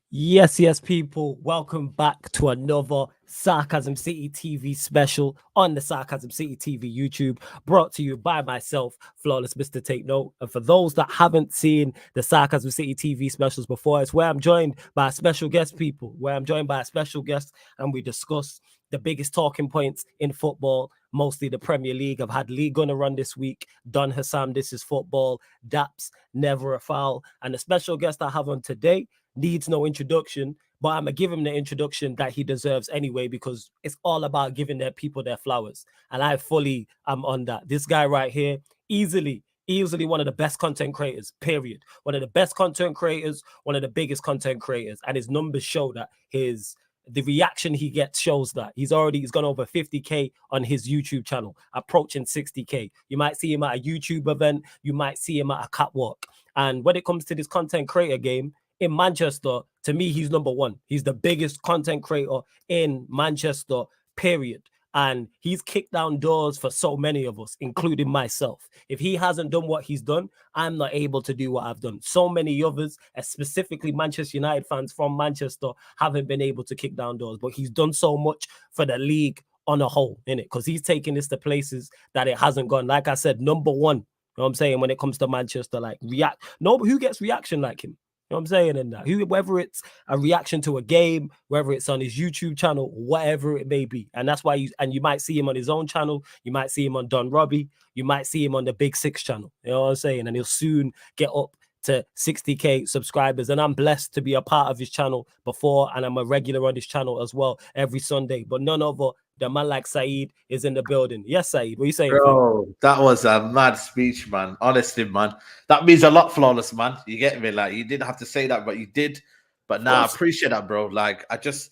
Yes, people. Welcome back to another Sarcasm City TV special on the Sarcasm City TV YouTube, brought to you by myself, Flawless Mr. Take Note. And for those that haven't seen the Sarcasm City TV specials before, it's where I'm joined by a special guest, people, and we discuss the biggest talking points in football, mostly the Premier League. I've had Lee Gunner run this week, Don Hassam, This Is Football, Daps, Never a Foul. And the special guest I have on today needs no introduction, but I'm gonna give him the introduction that he deserves anyway, because it's all about giving their people their flowers. And I fully am on that. This guy right here, easily one of the best content creators, period. One of the best content creators, one of the biggest content creators. And his numbers show that the reaction he gets shows that he's gone over 50K on his YouTube channel, approaching 60K. You might see him at a YouTube event, you might see him at a catwalk. And when it comes to this content creator game, in Manchester, to me, he's number one. He's the biggest content creator in Manchester, period. And he's kicked down doors for so many of us, including myself. If he hasn't done what he's done, I'm not able to do what I've done. So many others, specifically Manchester United fans from Manchester, haven't been able to kick down doors. But he's done so much for the league on a whole, innit? Because he's taking this to places that it hasn't gone. Like I said, number one. You know what I'm saying? When it comes to Manchester, like who gets reaction like him? You know what I'm saying? And that, whether it's a reaction to a game, whether it's on his YouTube channel, whatever it may be. And that's why you might see him on his own channel. You might see him on Don Robbie. You might see him on the Big Six channel. You know what I'm saying? And he'll soon get up to 60K subscribers. And I'm blessed to be a part of his channel before. And I'm a regular on his channel as well every Sunday. But none other the man like Saeed is in the building. Yes, Saeed, what are you saying? Bro, that was a mad speech, man. Honestly, man. That means a lot, Flawless, man. You get me? Like, you didn't have to say that, but you did. But nah, I appreciate that, bro. Like, I just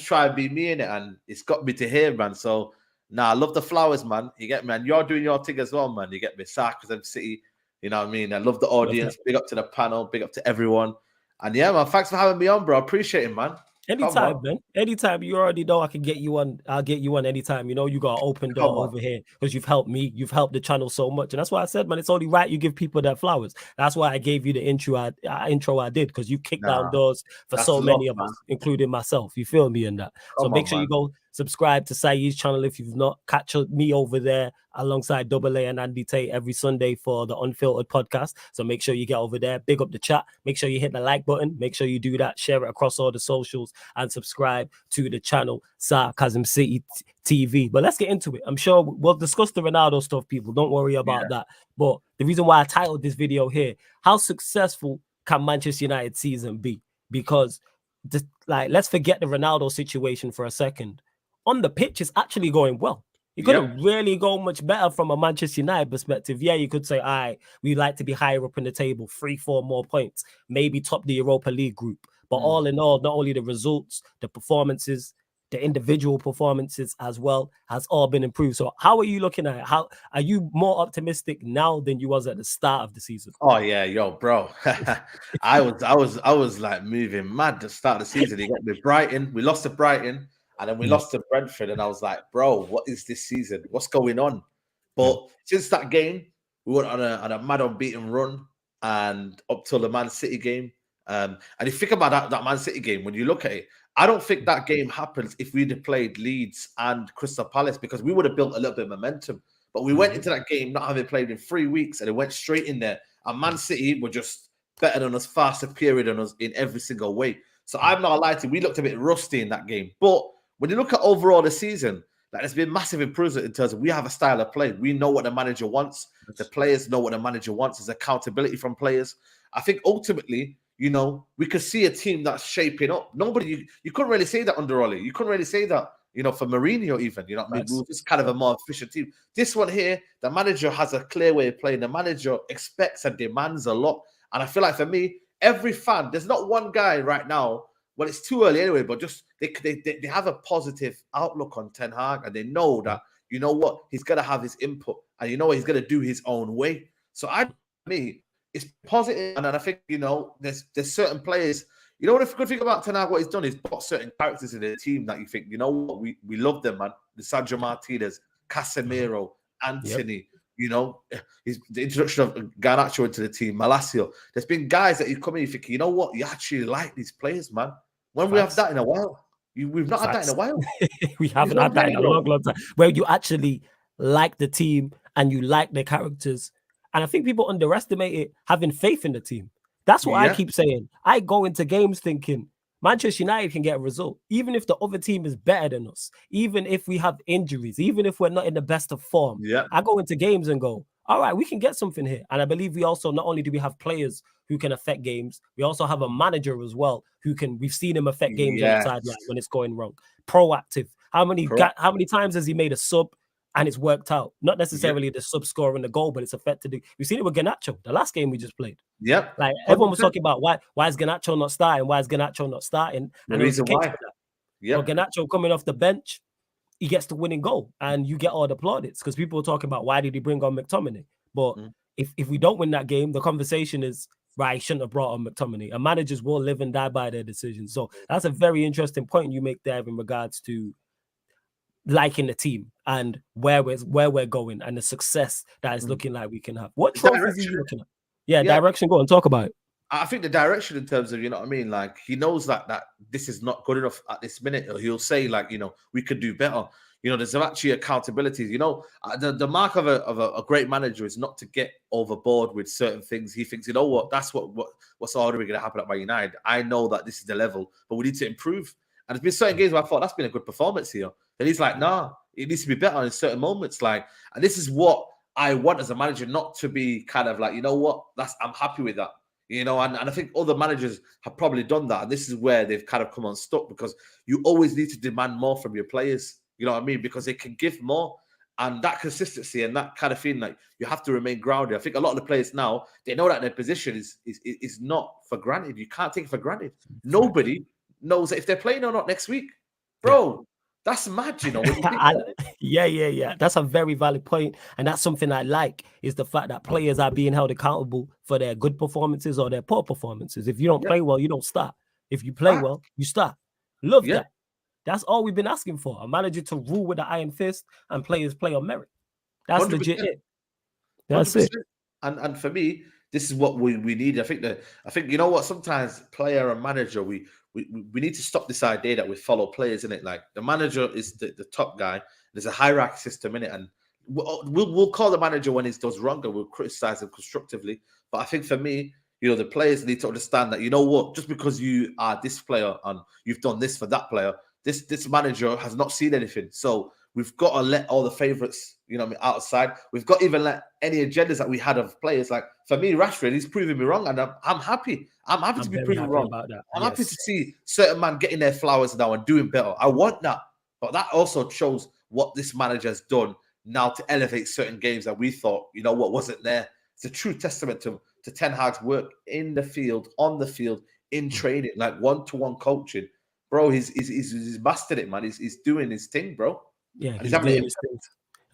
try and be me in it, and it's got me to here, man. So, nah, I love the flowers, man. You get me? And you're doing your thing as well, man. You get me? Sarcasm City. You know what I mean? I love the audience. Big up to the panel. Big up to everyone. And yeah, man, thanks for having me on, bro. I appreciate it, man. Anytime, man. Anytime. You already know I can get you on. I'll get you on anytime. You know, you got an open door over here because you've helped me. You've helped the channel so much. And that's why I said, man, it's only right you give people their flowers. That's why I gave you the intro I did, because you kicked down doors for so many of us, including myself. You feel me in that? So make sure you go subscribe to Saeed's channel if you've not. Catch me over there alongside Double A and Andy Tate every Sunday for the Unfiltered podcast. So make sure you get over there. Big up the chat. Make sure you hit the like button. Make sure you do that. Share it across all the socials and subscribe to the channel Sarcasm City TV. But let's get into it. I'm sure we'll discuss the Ronaldo stuff, people. Don't worry about that. But the reason why I titled this video here, how successful can Manchester United season be? Because let's forget the Ronaldo situation for a second. On the pitch, it's actually going well. It couldn't really go much better from a Manchester United perspective. Yeah, you could say, all right, we'd like to be higher up in the table, 3-4 more points, maybe top the Europa League group. But all in all, not only the results, the performances, the individual performances as well has all been improved. So how are you looking at it? How are you more optimistic now than you was at the start of the season? Oh yeah, yo, bro. I was like moving mad at the start of the season. You got me Brighton, we lost to Brighton. And then we lost to Brentford, and I was like, bro, what is this season? What's going on? But since that game, we went on a mad unbeaten run, and up till the Man City game. And if you think about that Man City game, when you look at it, I don't think that game happens if we'd have played Leeds and Crystal Palace, because we would have built a little bit of momentum. But we went into that game not having played in 3 weeks, and it went straight in there. And Man City were just better than us, far superior than us in every single way. So I'm not lying to you, we looked a bit rusty in that game. But when you look at overall the season, like, there's been massive improvement in terms of we have a style of play. We know what the manager wants. The players know what the manager wants. There's accountability from players. I think ultimately, you know, we could see a team that's shaping up. You couldn't really say that under Oli. You couldn't really say that, you know, for Mourinho even. You know what I mean? We were just kind of a more efficient team. This one here, the manager has a clear way of playing. The manager expects and demands a lot. And I feel like for me, every fan, there's not one guy right now. Well, it's too early anyway, but just they have a positive outlook on Ten Hag, and they know that, you know what, he's going to have his input, and you know what, he's going to do his own way. So it's positive, and I think, you know, there's certain players, you know what, the good thing about Ten Hag, what he's done is put certain characters in the team that you think, you know what, we love them, man. The Sandro Martinez, Casemiro, Anthony, You know, the introduction of Garnacho into the team, Malacio. There's been guys that you come in, you think, you know what, you actually like these players, man. When we have that in a while, we've not had that in a while. We haven't No had that way, in a bro. long time. Where you actually like the team and you like the characters. And I think people underestimate it, having faith in the team. That's what I Yeah, keep saying. I go into games thinking Manchester United can get a result, even if the other team is better than us, even if we have injuries, even if we're not in the best of form. yeah, I go into games and go, all right, we can get something here. And I believe we also, not only do we have players who can affect games, we also have a manager as well who can, we've seen him affect games on the yes, sideline when it's going wrong. Proactive. How many correct. times has he made a sub and it's worked out? Not Yep, necessarily the sub scoring the goal, but it's affected. We've seen it with Garnacho, the last game we just played. yep, Like everyone was 100%. talking about why is Garnacho not starting? Why is Garnacho not starting? The And there was a reason case why. for that. But Yep, Garnacho coming off the bench, he gets the winning goal, and you get all the plaudits because people were talking about why did he bring on McTominay? But mm, if we don't win that game, the conversation is right. He shouldn't have brought on McTominay. And managers will live and die by their decisions. So that's a very interesting point you make there in regards to liking the team and where we're going and the success that is mm. looking like we can have. What The trophies are direction. you looking at? Yeah, Yeah, direction. Go and talk about it. I think the direction in terms of, you know what I mean, like he knows that this is not good enough at this minute. Or he'll say like, you know, we could do better. You know, there's actually accountability. You know, the mark of a great manager is not to get overboard with certain things. He thinks, you know what, that's what's already going to happen at Man United. I know that this is the level, but we need to improve. And there's been certain games where I thought that's been a good performance here. And he's like, nah, it needs to be better in certain moments. Like, and this is what I want as a manager, not to be kind of like, you know what, I'm happy with that. You know, and I think other managers have probably done that. And this is where they've kind of come unstuck because you always need to demand more from your players. You know what I mean? Because they can give more. And that consistency and that kind of feeling like you have to remain grounded. I think a lot of the players now, they know that their position is not for granted. You can't take it for granted. Nobody knows if they're playing or not next week. Yeah. Bro, that's mad, you know, when you think about it. Yeah. That's a very valid point, and that's something I like is the fact that players are being held accountable for their good performances or their poor performances. If you don't Yeah, play well, you don't start. If you play fact. well, you start. Love Yeah, that. That's all we've been asking for: a manager to rule with the iron fist and players play on merit. That's legit 100%. it. That's it. 100%. And for me, this is what we need. I think you know what. Sometimes player and manager, we need to stop this idea that we follow players in it. Like the manager is the top guy. There's a hierarchy system in it, and we'll call the manager when he does wrong, and we'll criticize him constructively. But I think for me, you know, the players need to understand that, you know what, just because you are this player and you've done this for that player, this manager has not seen anything. So we've got to let all the favorites, you know, outside. We've got to even let any agendas that we had of players. Like for me, Rashford, he's proving me wrong, and I'm happy. I'm happy I'm to be very proven happy wrong. about that. I'm happy to Yes. see certain man getting their flowers now and doing better. I want that, but that also shows what this manager has done now to elevate certain games that we thought, you know what, wasn't there. It's a true testament to Ten Hag's work in the field, on the field, in training, like one-to-one coaching. Bro, he's mastered it, man. He's doing his thing, bro. Yeah, And he's he's having doing it. his thing.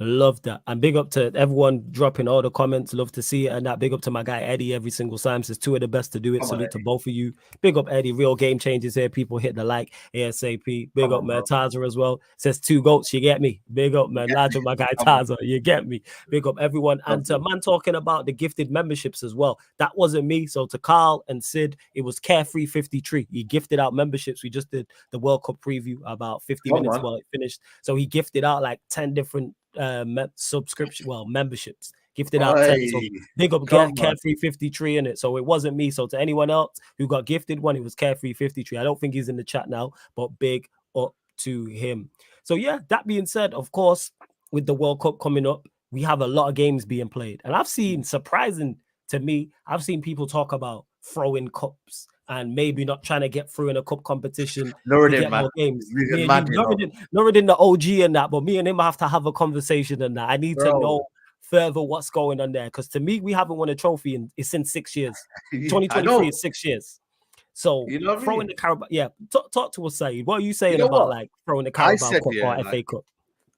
Love that. And big up to everyone dropping all the comments. Love to see it. And that big up to my guy Eddie every single time. Says two of the best to do it. Come on, Salute to Eddie. both of you. Big up Eddie. Real game changers here. People hit the like ASAP. Big Come up on, man bro. Taza as well. Says two goats. You get me. Big up man. Yeah, Large up my guy come on. Taza. You get me. Big up everyone. Love And to it. man talking about the gifted memberships as well. That wasn't me. So to Carl and Sid, it was Carefree 53. He gifted out memberships. We just did the World Cup preview about 50 Come minutes on. while it finished. So he gifted out like 10 different memberships, gifted out 10. So Oi, big up come on. Carefree 53 in it. So it wasn't me. So to anyone else who got gifted one, it was Carefree 53. I don't think he's in the chat now, but big up to him. So yeah, that being said, of course, with the World Cup coming up, we have a lot of games being played. And I've seen, surprising to me, I've seen people talk about throwing cups and maybe not trying to get through in a cup competition to Nuruddin, get man. more games. He's Me moving and you, mad, you know. Nuruddin the OG and that, but me and him have to have a conversation and that. I need to Bro, know further what's going on there because to me, we haven't won a trophy it's in 6 years. I 2023 know. is 6 years. So You know what I throwing mean? the Carabao, yeah. Talk to us, Saeed. What are you You saying know about what? like throwing the I Carabao said, Cup yeah, or like FA Cup?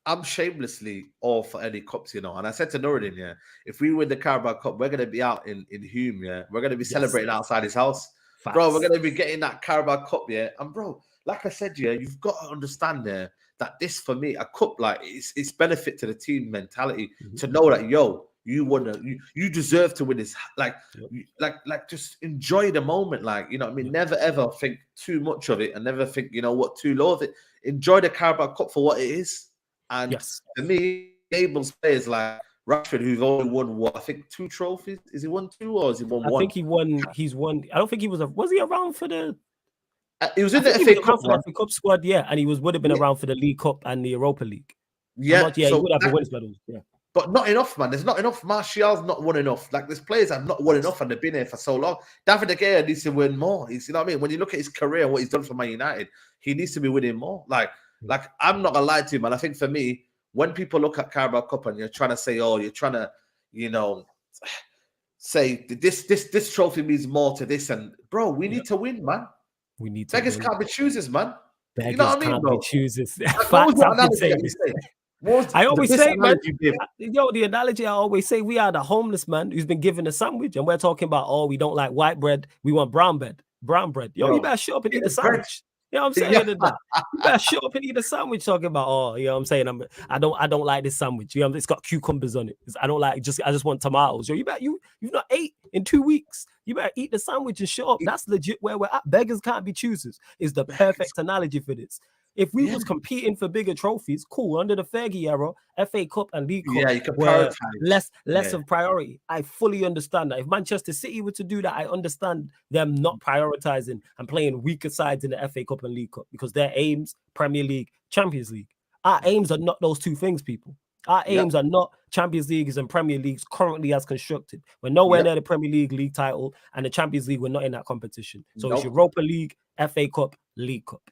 I'm shamelessly all for any cups, you know. And I said to Nuruddin, yeah, if we win the Carabao Cup, we're gonna be out in Hume, yeah. We're gonna be Yes, celebrating outside his house. Bro, we're facts. gonna be getting that Carabao Cup, yeah. And bro, like I said, yeah, you've got to understand there that this for me, a cup, like it's benefit to the team mentality Mhm. to know that yo, You wanna, you deserve to win this. Like, Yep. just enjoy the moment. Like, you know what I mean? Yep. Never ever think too much of it, and never think, you know what, too low of it. Enjoy the Carabao Cup for what it is. And Yes. for me, enables players like Rashford, who've only won what, I think 2 trophies. Is he won 2 or has he won I 1? think he won. He's won. I don't think he was he around for the? He was I in the think he was FA Cup around for the one. FA Cup squad, yeah, and he would have been Yeah, around for the League Cup and the Europa League. I'm yeah. not. Yeah, he So would have the winners medals. Yeah. but not enough, man. There's not enough. Martial's not won enough. Like, there's players that have not won enough and they've been here for so long. David De Gea needs to win more. You know what I mean? When you look at his career and what he's done for Man United, he needs to be winning more. Like I'm not gonna lie to you, man. I think for me, when people look at Carabao Cup and you're trying to say, oh, you're trying to, you know, say this trophy means more to this, and bro, we need to win, man. We need to Beggars win. can't be choosers, man. You know Beggars what I mean, can't be bro? choosers. Like, what was Facts. the I've been analogy saying that you this. say? What was I the always best say, man, analogy you gave? the analogy I always say, we are the homeless man who's been given a sandwich, and we're talking about, oh, we don't like white bread, we want brown bread. Brown bread. Yo, you Bro, better shut up and eat the it's bread. sandwich. You know what I'm Yeah. saying? That you better shut up and eat the sandwich. Talking about, oh, you know what I'm saying? I don't like this sandwich. You know, it's got cucumbers on it. I just want tomatoes. Yo, you've not ate in 2 weeks. You better eat the sandwich and shut up. That's legit where we're at. Beggars can't be choosers. Is the perfect analogy for this. If we was competing for bigger trophies, cool. Under the Fergie era, FA Cup and League Cup you can were prioritize. less of priority. I fully understand that. If Manchester City were to do that, I understand them not prioritizing and playing weaker sides in the FA Cup and League Cup because their aims, Premier League, Champions League. Our aims are not those two things, people. Our aims are not Champions Leagues and Premier Leagues currently as constructed. We're nowhere near the Premier League title, and the Champions League, we're not in that competition. So it's Europa League, FA Cup, League Cup.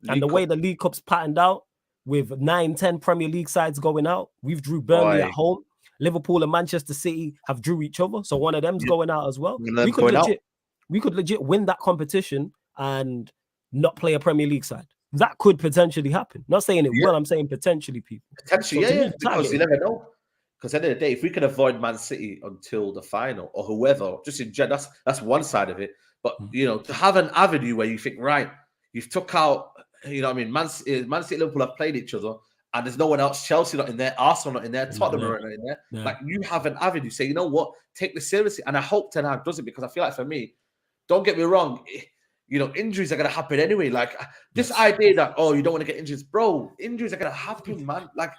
And the way the League Cup's patterned out, with 9-10 Premier League sides going out, we've drew Burnley at home. Liverpool and Manchester City have drew each other, so one of them's going out as well. We could legit win that competition and not play a Premier League side. That could potentially happen. Not saying it will, I'm saying potentially, people. Potentially, because you never know. Because at the end of the day, if we can avoid Man City until the final or whoever, just in general, that's one side of it. But you know, to have an avenue where you think, right, you've took out, you know what I mean, Man City and Liverpool have played each other, and there's no one else. Chelsea not in there, Arsenal not in there, Tottenham are not in there. Like, you have an avenue. Say, you know what, take this seriously. And I hope Ten Hag does it, because I feel like, for me, don't get me wrong, you know, injuries are going to happen anyway. Like, this idea that, oh, you don't want to get injured, bro, injuries are going to happen, man. Like,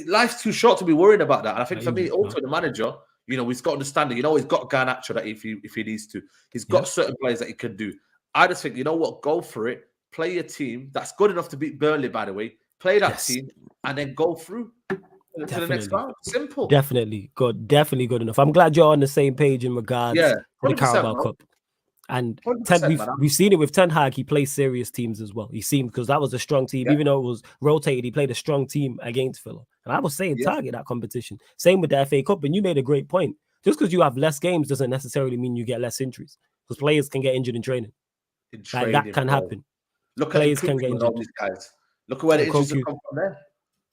life's too short to be worrying about that. And I think for me, also the manager, you know, he's got understanding. You know, he's got Garnacho that if he needs to, he's got certain players that he can do. I just think, you know what, go for it. Play a team that's good enough to beat Burnley, by the way. Play that team and then go through to the next round. Simple. Definitely good enough. I'm glad you're on the same page in regards to the Carabao Cup. And we've seen it with Ten Hag. He plays serious teams as well. He seemed, because that was a strong team, even though it was rotated, he played a strong team against Villa. And I was saying target that competition. Same with the FA Cup. And you made a great point. Just because you have less games doesn't necessarily mean you get less injuries, because players can get injured in training. Like, that can happen. Look players at can get injured. All these guys. Look at where the injuries have come from there.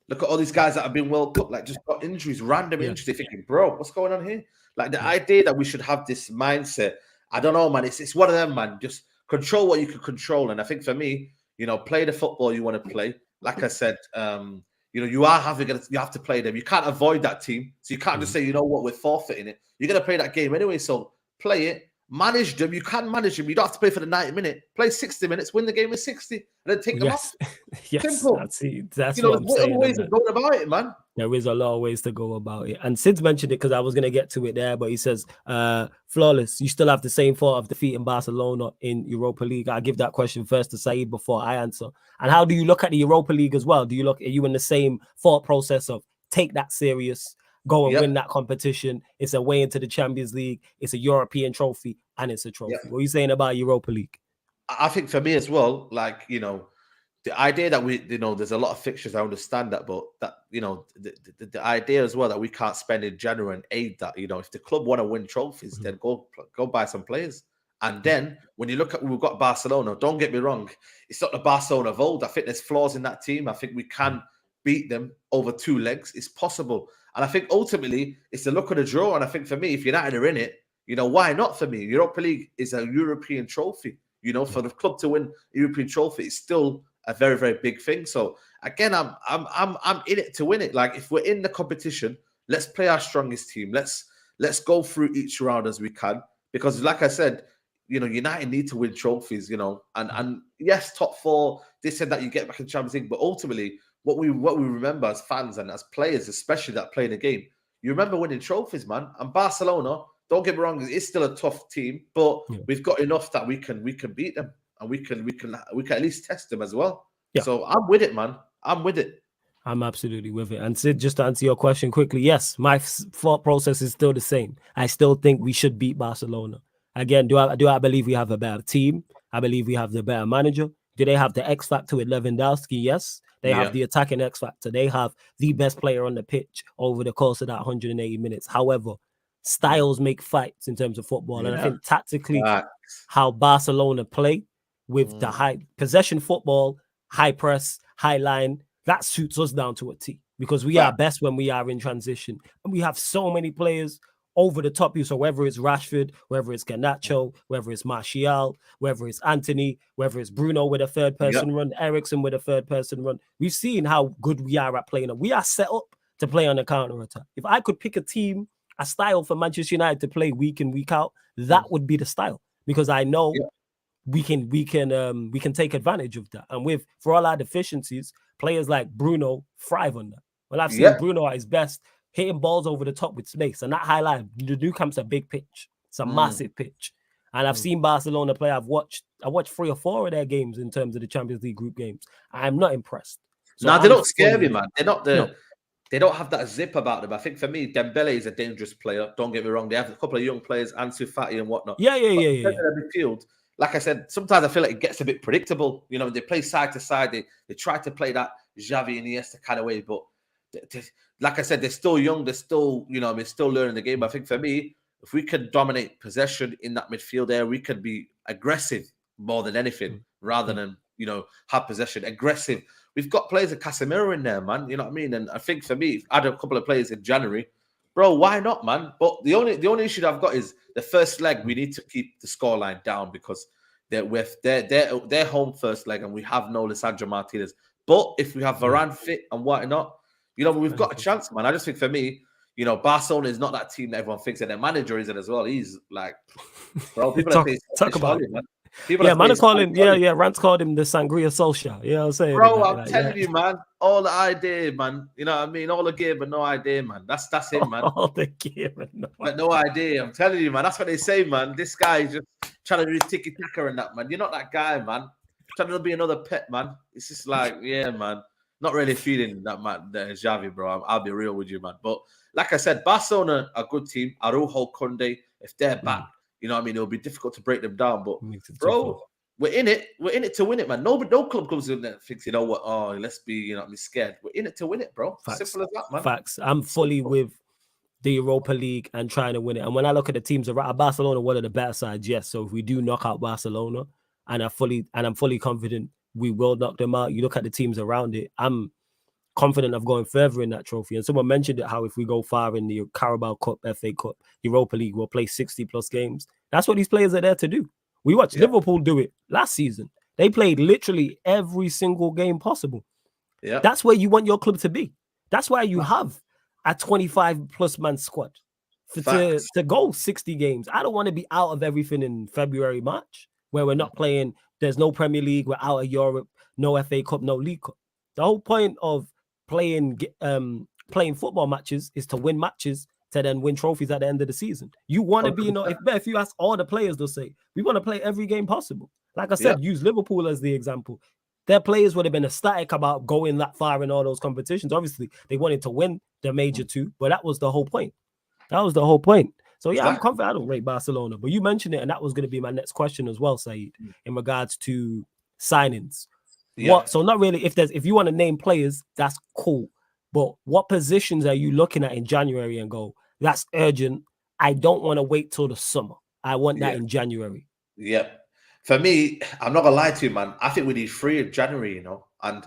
Look at all these guys that have been World Cup, like, just got injuries, random injuries. They're thinking, bro, what's going on here? Like, the idea that we should have this mindset, I don't know, man. It's one of them, man. Just control what you can control. And I think for me, you know, play the football you want to play. Like I said, you know, you have to play them. You can't avoid that team. So you can't just say, you know what, we're forfeiting it. You're going to play that game anyway. So play it. Manage them. You can manage them. You don't have to play for the 90 minutes. Play 60 minutes, win the game in 60, and then take them off. Simple. That's you know, what I'm saying. There's ways of going about it, man. There is a lot of ways to go about it. And Sid's mentioned it, because I was going to get to it there, but he says, flawless, you still have the same thought of defeating Barcelona in Europa League. I'll give that question first to Saeed before I answer. And how do you look at the Europa League as well? Are you in the same thought process of take that serious, go and win that competition? It's a way into the Champions League. It's a European trophy, and it's a trophy. What are you saying about Europa League? I think for me as well, like, you know, the idea that there's a lot of fixtures, I understand that, but that, you know, the idea as well that we can't spend in January and aid that, you know, if the club want to win trophies, then go buy some players. And then when you look at, we've got Barcelona, don't get me wrong, it's not the Barcelona of old. I think there's flaws in that team. I think we can beat them over 2 legs. It's possible. And I think ultimately it's the luck of the draw. And I think for me, if United are in it, you know, why not for me? Europa League is a European trophy. You know, for the club to win a European trophy, it's still a very, very big thing. So again, I'm in it to win it. Like, if we're in the competition, let's play our strongest team. Let's go through each round as we can. Because like I said, United need to win trophies, and yes, top four, they said that you get back in Champions League, but ultimately what we remember as fans and as players, especially that play the game, you remember winning trophies, man. And Barcelona, don't get me wrong, it's still a tough team, but we've got enough that we can beat them, and we can at least test them as well. Yeah. So I'm with it, man. I'm with it. I'm absolutely with it. And Sid, just to answer your question quickly, yes, my thought process is still the same. I still think we should beat Barcelona. Again, do I believe we have a better team? I believe we have the better manager. Do they have the X factor with Lewandowski? Yes. They have the attacking X factor. They have the best player on the pitch over the course of that 180 minutes. However, styles make fights in terms of football. And I think tactically, how Barcelona play with the high possession football, high press, high line, that suits us down to a T, because we are best when we are in transition. And we have so many players over the top. So whether it's Rashford, whether it's Garnacho, whether it's Martial, whether it's Anthony, whether it's Bruno with a third person run, Eriksen with a third person run, we've seen how good we are at playing. We are set up to play on the counter attack. If I could pick a team, a style for Manchester United to play week in, week out, that would be the style, because I know we can take advantage of that. And for all our deficiencies, players like Bruno thrive on that. Well, I've seen Bruno at his best hitting balls over the top with space, and that highlight, the Nou Camp's a big pitch. It's a massive pitch. And I've seen Barcelona play. I watched 3 or 4 of their games in terms of the Champions League group games. I'm not impressed. So they don't scare me, man. They're not They don't have that zip about them. I think for me, Dembele is a dangerous player. Don't get me wrong. They have a couple of young players, Ansu Fati and whatnot. Yeah. Midfield, like I said, sometimes I feel like it gets a bit predictable. They play side to side. They try to play that Xavi and Iniesta kind of way, but like I said, they're still young. They're still, still learning the game. But I think for me, if we can dominate possession in that midfield area, we can be aggressive more than anything, rather than have possession. Aggressive. We've got players like Casemiro in there, man. You know what I mean? And I think for me, I had a couple of players in January, bro. Why not, man? But the only issue that I've got is the first leg. We need to keep the scoreline down, because they're home first leg, and we have no Lisandro Martinez. But if we have Varane fit and whatnot, we've got a chance, man. I just think for me, Barcelona is not that team that everyone thinks, and their manager isn't as well. He's like, bro, people talk about it, man. Rant's called him the Sangria Solskjaer. You know what I'm saying? Bro, I'm telling you, man. All the idea, man. You know what I mean? All the gear, but no idea, man. That's him, man. All the gear, but no idea. I'm telling you, man. That's what they say, man. This guy is just trying to do tiki-taka and that, man. You're not that guy, man. Trying to be another pet, man. It's just like, yeah, man. Not really feeling that, man. Xavi, bro. I'll be real with you, man. But like I said, Barcelona are a good team. Araujo, Kunde, if they're back, you know what I mean? It'll be difficult to break them down. But, bro, we're in it. We're in it to win it, man. No club comes in there and thinks, let's be, scared. We're in it to win it, bro. Facts. Simple as that, man. Facts. I'm fully with the Europa League and trying to win it. And when I look at the teams around Barcelona, one of the better sides, yes. So if we do knock out Barcelona, and I'm fully confident we will knock them out. You look at the teams around it, I'm confident of going further in that trophy. And someone mentioned it, how if we go far in the Carabao Cup, FA Cup, Europa League, we'll play 60 plus games. That's what these players are there to do. We watched Liverpool do it last season. They played literally every single game possible. Yeah, that's where you want your club to be. That's why you have a 25 plus man squad to go 60 games. I don't want to be out of everything in February, March, where we're not playing. There's no Premier League. We're out of Europe. No FA Cup. No League Cup. The whole point of playing football matches is to win matches, to then win trophies at the end of the season. You want to be, if you ask all the players, they'll say, we want to play every game possible. Like I said, use Liverpool as the example. Their players would have been ecstatic about going that far in all those competitions. Obviously, they wanted to win the major two, but that was the whole point. So, yeah, I'm confident. I don't rate Barcelona, but you mentioned it, and that was going to be my next question as well, Saeed, in regards to signings. Yeah. So not really, if you want to name players, that's cool. But what positions are you looking at in January and go, that's urgent. I don't want to wait till the summer. I want that in January. Yeah. For me, I'm not gonna lie to you, man. I think we need 3 in January, And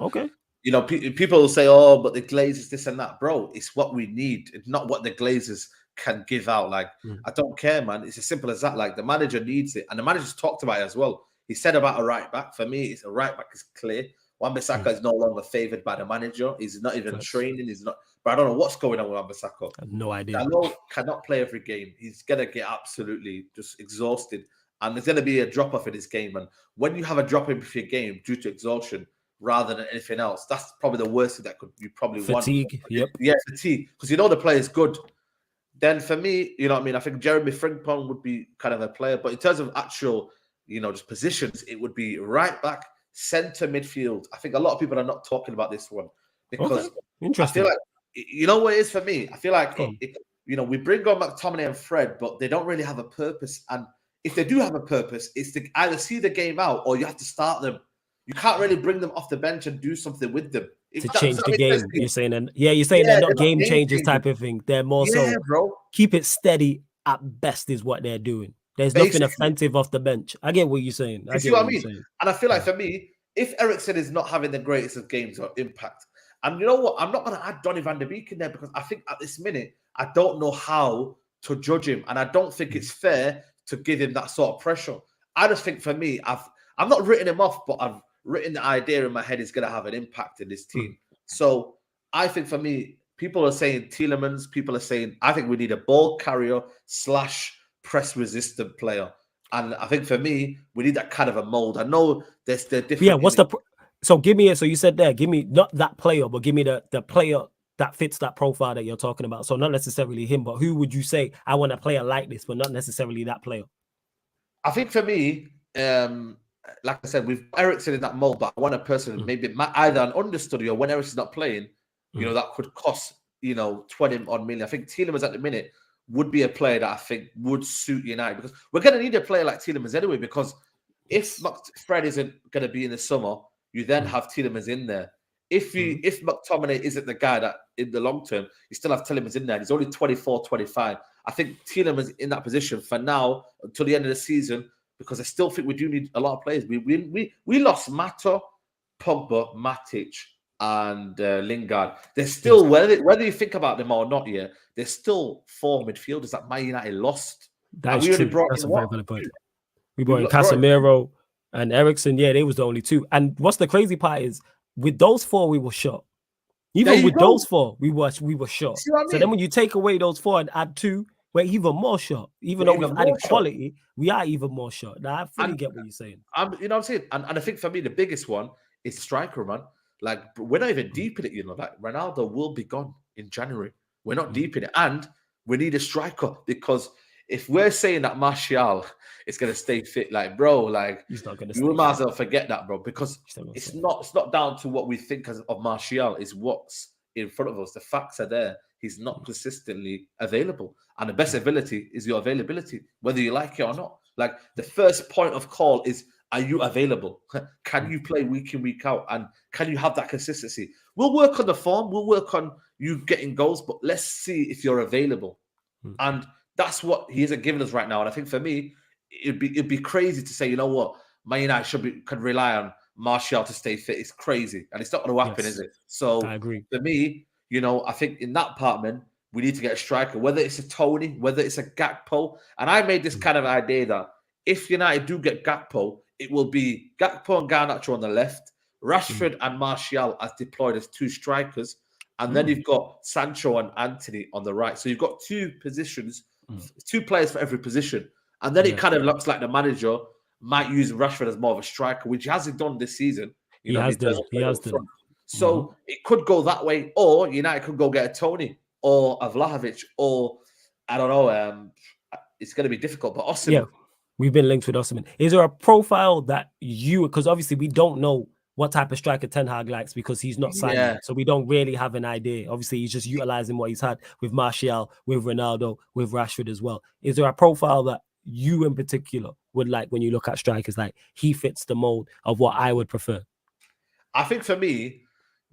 people will say, "Oh, but the Glazers, this and that, bro." It's what we need. It's not what the Glazers can give out. Like, I don't care, man. It's as simple as that. Like, the manager needs it, and the manager's talked about it as well. He said about a right back. For me, it's a right back is clear. Wan-Bissaka is no longer favoured by the manager. He's not even training. He's not. But I don't know what's going on with Wan-Bissaka. I have no idea. Dalot cannot play every game. He's gonna get absolutely just exhausted, and there's gonna be a drop off in his game. And when you have a drop off your game due to exhaustion rather than anything else, that's probably the worst thing that you probably fatigue. want. Yep. Yeah, fatigue, because you know the player is good. Then for me, you know what I mean, I think Jeremy Frimpong would be kind of a player, but in terms of actual, just positions, it would be right back, centre midfield. I think a lot of people are not talking about this one because I feel like, you know what it is for me? I feel like, we bring on McTominay and Fred, but they don't really have a purpose. And if they do have a purpose, it's to either see the game out or you have to start them. You can't really bring them off the bench and do something with them. To change the game, you're saying, they're not game changers type of thing. They're more so keep it steady at best is what they're doing. There's nothing offensive off the bench. I get what you're saying. You see what I mean? And I feel like for me, if Eriksen is not having the greatest of games or impact, and you know what? I'm not going to add Donny van der Beek in there because I think at this minute, I don't know how to judge him. And I don't think it's fair to give him that sort of pressure. I just think for me, I'm not written him off, but I've written the idea in my head is going to have an impact in this team. So I think for me, people are saying Tielemans. People are saying, I think we need a ball carrier / press resistant player. And I think for me, we need that kind of a mold. I know there's the different. Yeah, what's the... So give me it. So you said there, give me not that player, but give me the player that fits that profile that you're talking about. So not necessarily him, but who would you say, I want a player like this, but not necessarily that player? I think for me, like I said, we've Eriksen in that mold, but I want a person maybe either an understudy or when Eriksen's not playing, that could cost 20 odd million. I think Tielemans at the minute would be a player that I think would suit United because we're going to need a player like Tielemans anyway. Because if Fred isn't going to be in the summer, you then have Tielemans in there. If McTominay isn't the guy that in the long term, you still have Tielemans in there. He's only 24, 25. I think Tielemans in that position for now until the end of the season. Because I still think we do need a lot of players. We lost Mata, Pogba, Matic, and Lingard. They're still, whether you think about them or not, they're still 4 midfielders that Man United lost. That's true. That's a very valid point. We brought in Casemiro and Eriksen. Yeah, they was the only 2. And what's the crazy part is, with those 4, we were shot. Even with those 4, we were shot. So then when you take away those 4 and add 2, we're even more shot. Even though we've added quality, we are even more shot. Now, I fully get what you're saying. You know what I'm saying? And I think for me, the biggest one is striker, man. Like, we're not even deep in it, Like, Ronaldo will be gone in January. We're not deep in it. And we need a striker because if we're saying that Martial is going to stay fit, like, bro, like, he's not going to. You might as well forget that, bro, because it's not down to what we think of Martial. It's what's in front of us. The facts are there. He's not consistently available. And the best ability is your availability, whether you like it or not. Like, the first point of call is, are you available? Can you play week in, week out? And can you have that consistency? We'll work on the form. We'll work on you getting goals, but let's see if you're available. And that's what he isn't giving us right now. And I think for me, it'd be crazy to say, you know what, Man United can rely on Martial to stay fit. It's crazy. And it's not going to happen, is it? So I agree. For me, I think in that department, we need to get a striker, whether it's a Tony, whether it's a Gakpo. And I made this kind of idea that if United do get Gakpo, it will be Gakpo and Garnacho on the left, Rashford and Martial as deployed as 2 strikers. And then you've got Sancho and Anthony on the right. So you've got 2 positions, 2 players for every position. And then it kind of looks like the manager might use Rashford as more of a striker, which he hasn't done this season. He has done. So it could go that way, or United could go get a Tony or a Vlahovic, or I don't know. It's going to be difficult, but Osimhen. Yeah, we've been linked with Osimhen. Is there a profile that because obviously we don't know what type of striker Ten Hag likes because he's not signed yet, so we don't really have an idea. Obviously, he's just utilizing what he's had with Martial, with Ronaldo, with Rashford as well. Is there a profile that you in particular would like when you look at strikers, like he fits the mold of what I would prefer? I think for me,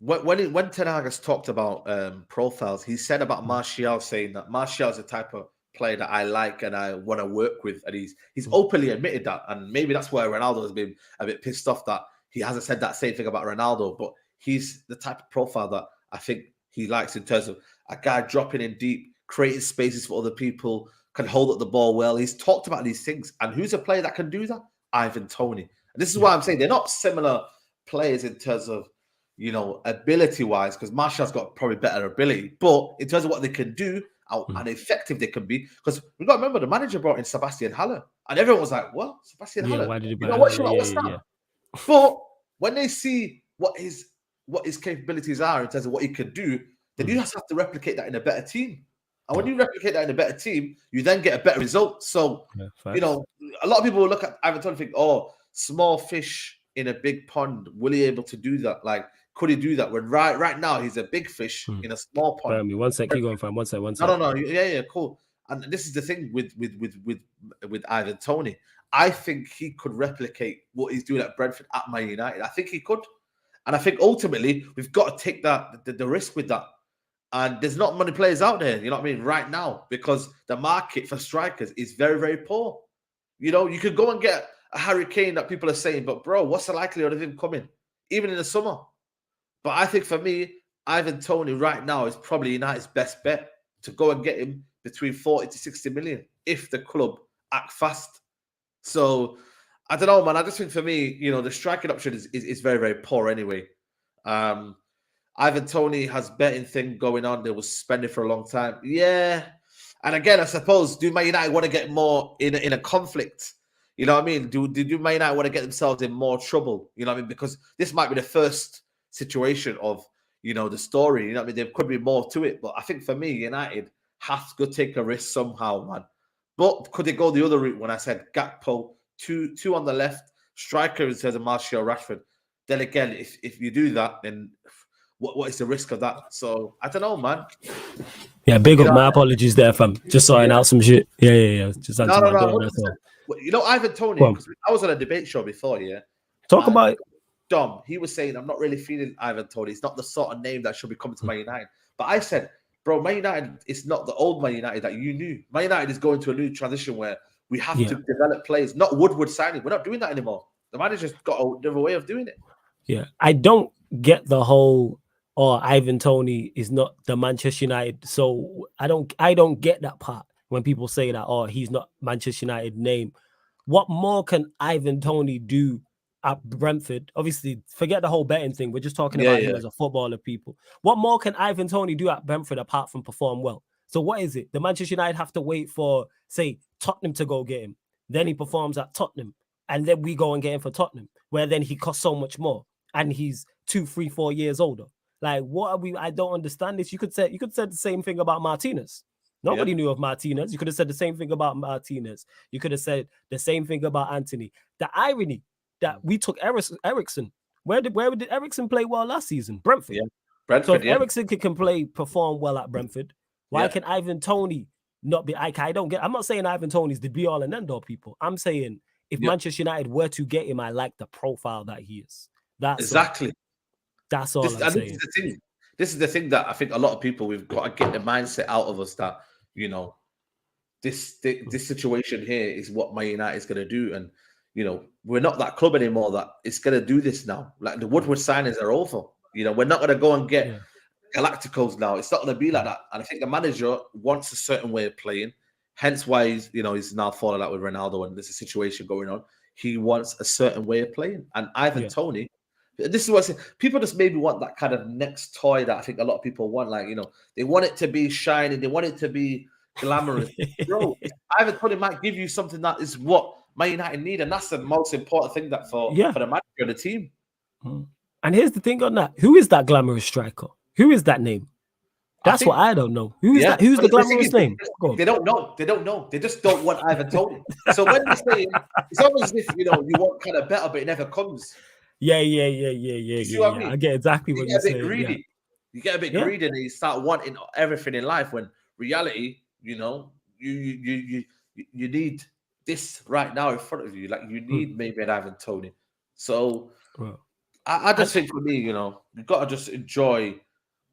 when Ten Hag has talked about profiles, he said about Martial, saying that Martial is the type of player that I like and I want to work with, and he's openly admitted that, and maybe that's why Ronaldo has been a bit pissed off that he hasn't said that same thing about Ronaldo. But he's the type of profile that I think he likes in terms of a guy dropping in deep, creating spaces for other people, can hold up the ball well. He's talked about these things, and who's a player that can do that? Ivan Toney. And this is why I'm saying they're not similar players in terms of, you know, ability-wise, because Martial's got probably better ability, but in terms of what they can do, how effective they can be, because we've got to remember the manager brought in Sebastian Haller, and everyone was like, "What, Sebastian Haller? Why did he You buy know, Haller? what's that?" But when they see what his capabilities are in terms of what he can do, then you just have to replicate that in a better team. And when you replicate that in a better team, you then get a better result. So, you know, a lot of people will look at Ivan Toney and think, "Oh, small fish in a big pond. Will he able to do that? Like, could he do that?" When right now he's a big fish in a small pond. Fam, one sec, keep going, fam. One sec. No. Yeah, cool. And this is the thing with Ivan Toney. I think he could replicate what he's doing at Brentford at Man United. I think he could. And I think ultimately we've got to take the risk with that. And there's not many players out there, you know what I mean, right now, because the market for strikers is very, very poor. You know, you could go and get a Harry Kane that people are saying, but bro, what's the likelihood of him coming, even in the summer? But I think for me, Ivan Toney right now is probably United's best bet to go and get him between 40 to 60 million if the club act fast. So I don't know, man. I just think for me, you know, the striking option is very, very poor anyway. Ivan Toney has betting thing going on. They were spending for a long time. Yeah. And again, I suppose, do Man United want to get more in a conflict? You know what I mean? Do Man United want to get themselves in more trouble? You know what I mean? Because this might be the first situation of, you know, the story. You know what I mean? There could be more to it. But I think for me, United have to take a risk somehow, man. But could they go the other route when I said Gakpo, two on the left, striker instead of Martial Rashford? Then again, if you do that, then what is the risk of that? So I don't know, man. Yeah, big up. My apologies there, fam. Just sorting out some shit. Yeah. Just answer my door. You know, Ivan Toney, because I was on a debate show before, yeah. Talk about it. Dom, he was saying, I'm not really feeling Ivan Toney. It's not the sort of name that should be coming to Man United. But I said, bro, Man United is not the old Man United that you knew. Man United is going to a new transition where we have to develop players, not Woodward signing. We're not doing that anymore. The manager's got a different way of doing it. Yeah, I don't get the whole, Ivan Toney is not the Manchester United. So I don't get that part when people say that, he's not Manchester United name. What more can Ivan Toney do at Brentford? Obviously, forget the whole betting thing. We're just talking about him as a footballer, people. What more can Ivan Toney do at Brentford apart from perform well? So what is it? The Manchester United have to wait for, say, Tottenham to go get him. Then he performs at Tottenham. And then we go and get him for Tottenham, where then he costs so much more. And he's 2, 3, 4 years older. Like, what are we? I don't understand this. You could say the same thing about Martinez. Nobody knew of Martinez. You could have said the same thing about Martinez. You could have said the same thing about Anthony. The irony that we took Eriksen. Where did Eriksen play well last season? Brentford. Yeah. Brentford. So if Eriksen can perform well at Brentford, why can Ivan Toney not be? I don't get. I'm not saying Ivan Toney's the be all and end all, people. I'm saying if Manchester United were to get him, I like the profile that he is. That's exactly. That's all I'm saying. This is the thing that I think a lot of people, we've got to get the mindset out of us that, you know, this situation here is what Man United is going to do. And, you know, we're not that club anymore that it's going to do this now. Like the Woodward signings are over. You know, we're not going to go and get Galacticos now. It's not going to be like that. And I think the manager wants a certain way of playing. Hence why he's now falling out with Ronaldo and there's a situation going on. He wants a certain way of playing. And Ivan Toney, this is what I say. People just maybe want that kind of next toy that I think a lot of people want. Like, you know, they want it to be shiny. They want it to be glamorous. Bro, Ivan Toney might give you something that is what Man United need. And that's the most important thing that for the manager and the team. And here's the thing on that. Who is that glamorous striker? Who is that name? That's what I don't know. Who is that? Who's the glamorous name? They don't know. They don't know. They just don't want Ivan Toney. So when they say it's almost as if, you know, you want kind of better, but it never comes. Yeah. You see what I mean? I get exactly what you're saying. Greedy. You get a bit greedy and you start wanting everything in life when reality, you know, you need this right now in front of you. Like you need maybe an Ivan Toney. So I just think for me, you know, you've got to just enjoy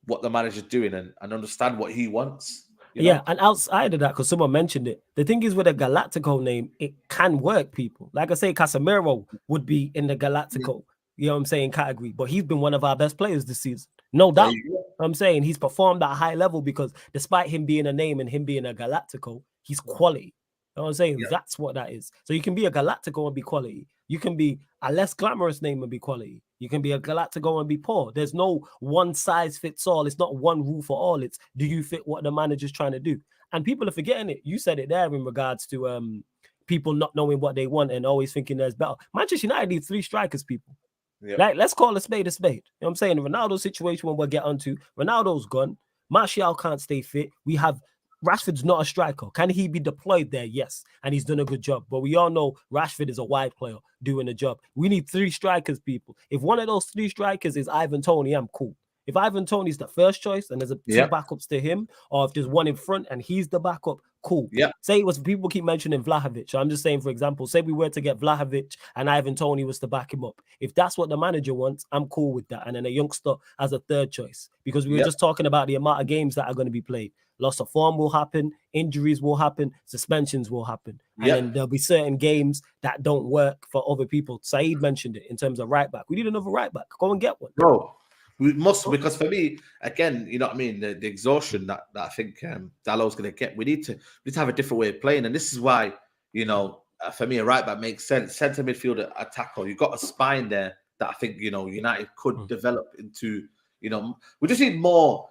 what the manager's doing and understand what he wants. You know? And outside of that, because someone mentioned it, the thing is with a Galactico name, it can work, people. Like I say, Casemiro would be in the Galactico, you know what I'm saying, category, but he's been one of our best players this season. No doubt. I'm saying he's performed at a high level because despite him being a name and him being a Galactico, he's quality. You know what I'm saying? That's what that is. So you can be a Galactico and be quality. You can be a less glamorous name and be quality. You can be a Galactico and be poor. There's no one size fits all. It's not one rule for all. It's do you fit what the manager's trying to do? And people are forgetting it. You said it there in regards to people not knowing what they want and always thinking there's better. Manchester United need 3 strikers, people. Yep. Like, let's call a spade a spade. You know what I'm saying? The Ronaldo situation, when we'll get onto, Ronaldo's gone. Martial can't stay fit. We have Rashford's not a striker. Can he be deployed there? Yes. And he's done a good job. But we all know Rashford is a wide player doing a job. We need 3 strikers, people. If one of those 3 strikers is Ivan Toney, I'm cool. If Ivan Toney's the first choice and there's 2 backups to him, or if there's one in front and he's the backup, cool. Yeah. Say it was, people keep mentioning Vlahovic. So I'm just saying, for example, say we were to get Vlahovic and Ivan Toney was to back him up. If that's what the manager wants, I'm cool with that. And then a youngster as a 3rd choice, because we were just talking about the amount of games that are going to be played. Loss of form will happen, injuries will happen, suspensions will happen. And then there'll be certain games that don't work for other people. Saeed mentioned it in terms of right back. We need another right back. Go and get one. Bro, we must, because for me, again, you know what I mean, the exhaustion that I think Dallow's going to get, we need to have a different way of playing. And this is why, you know, for me, a right back makes sense. Centre midfielder, attacker, you've got a spine there that I think, you know, United could develop into, you know, we just need more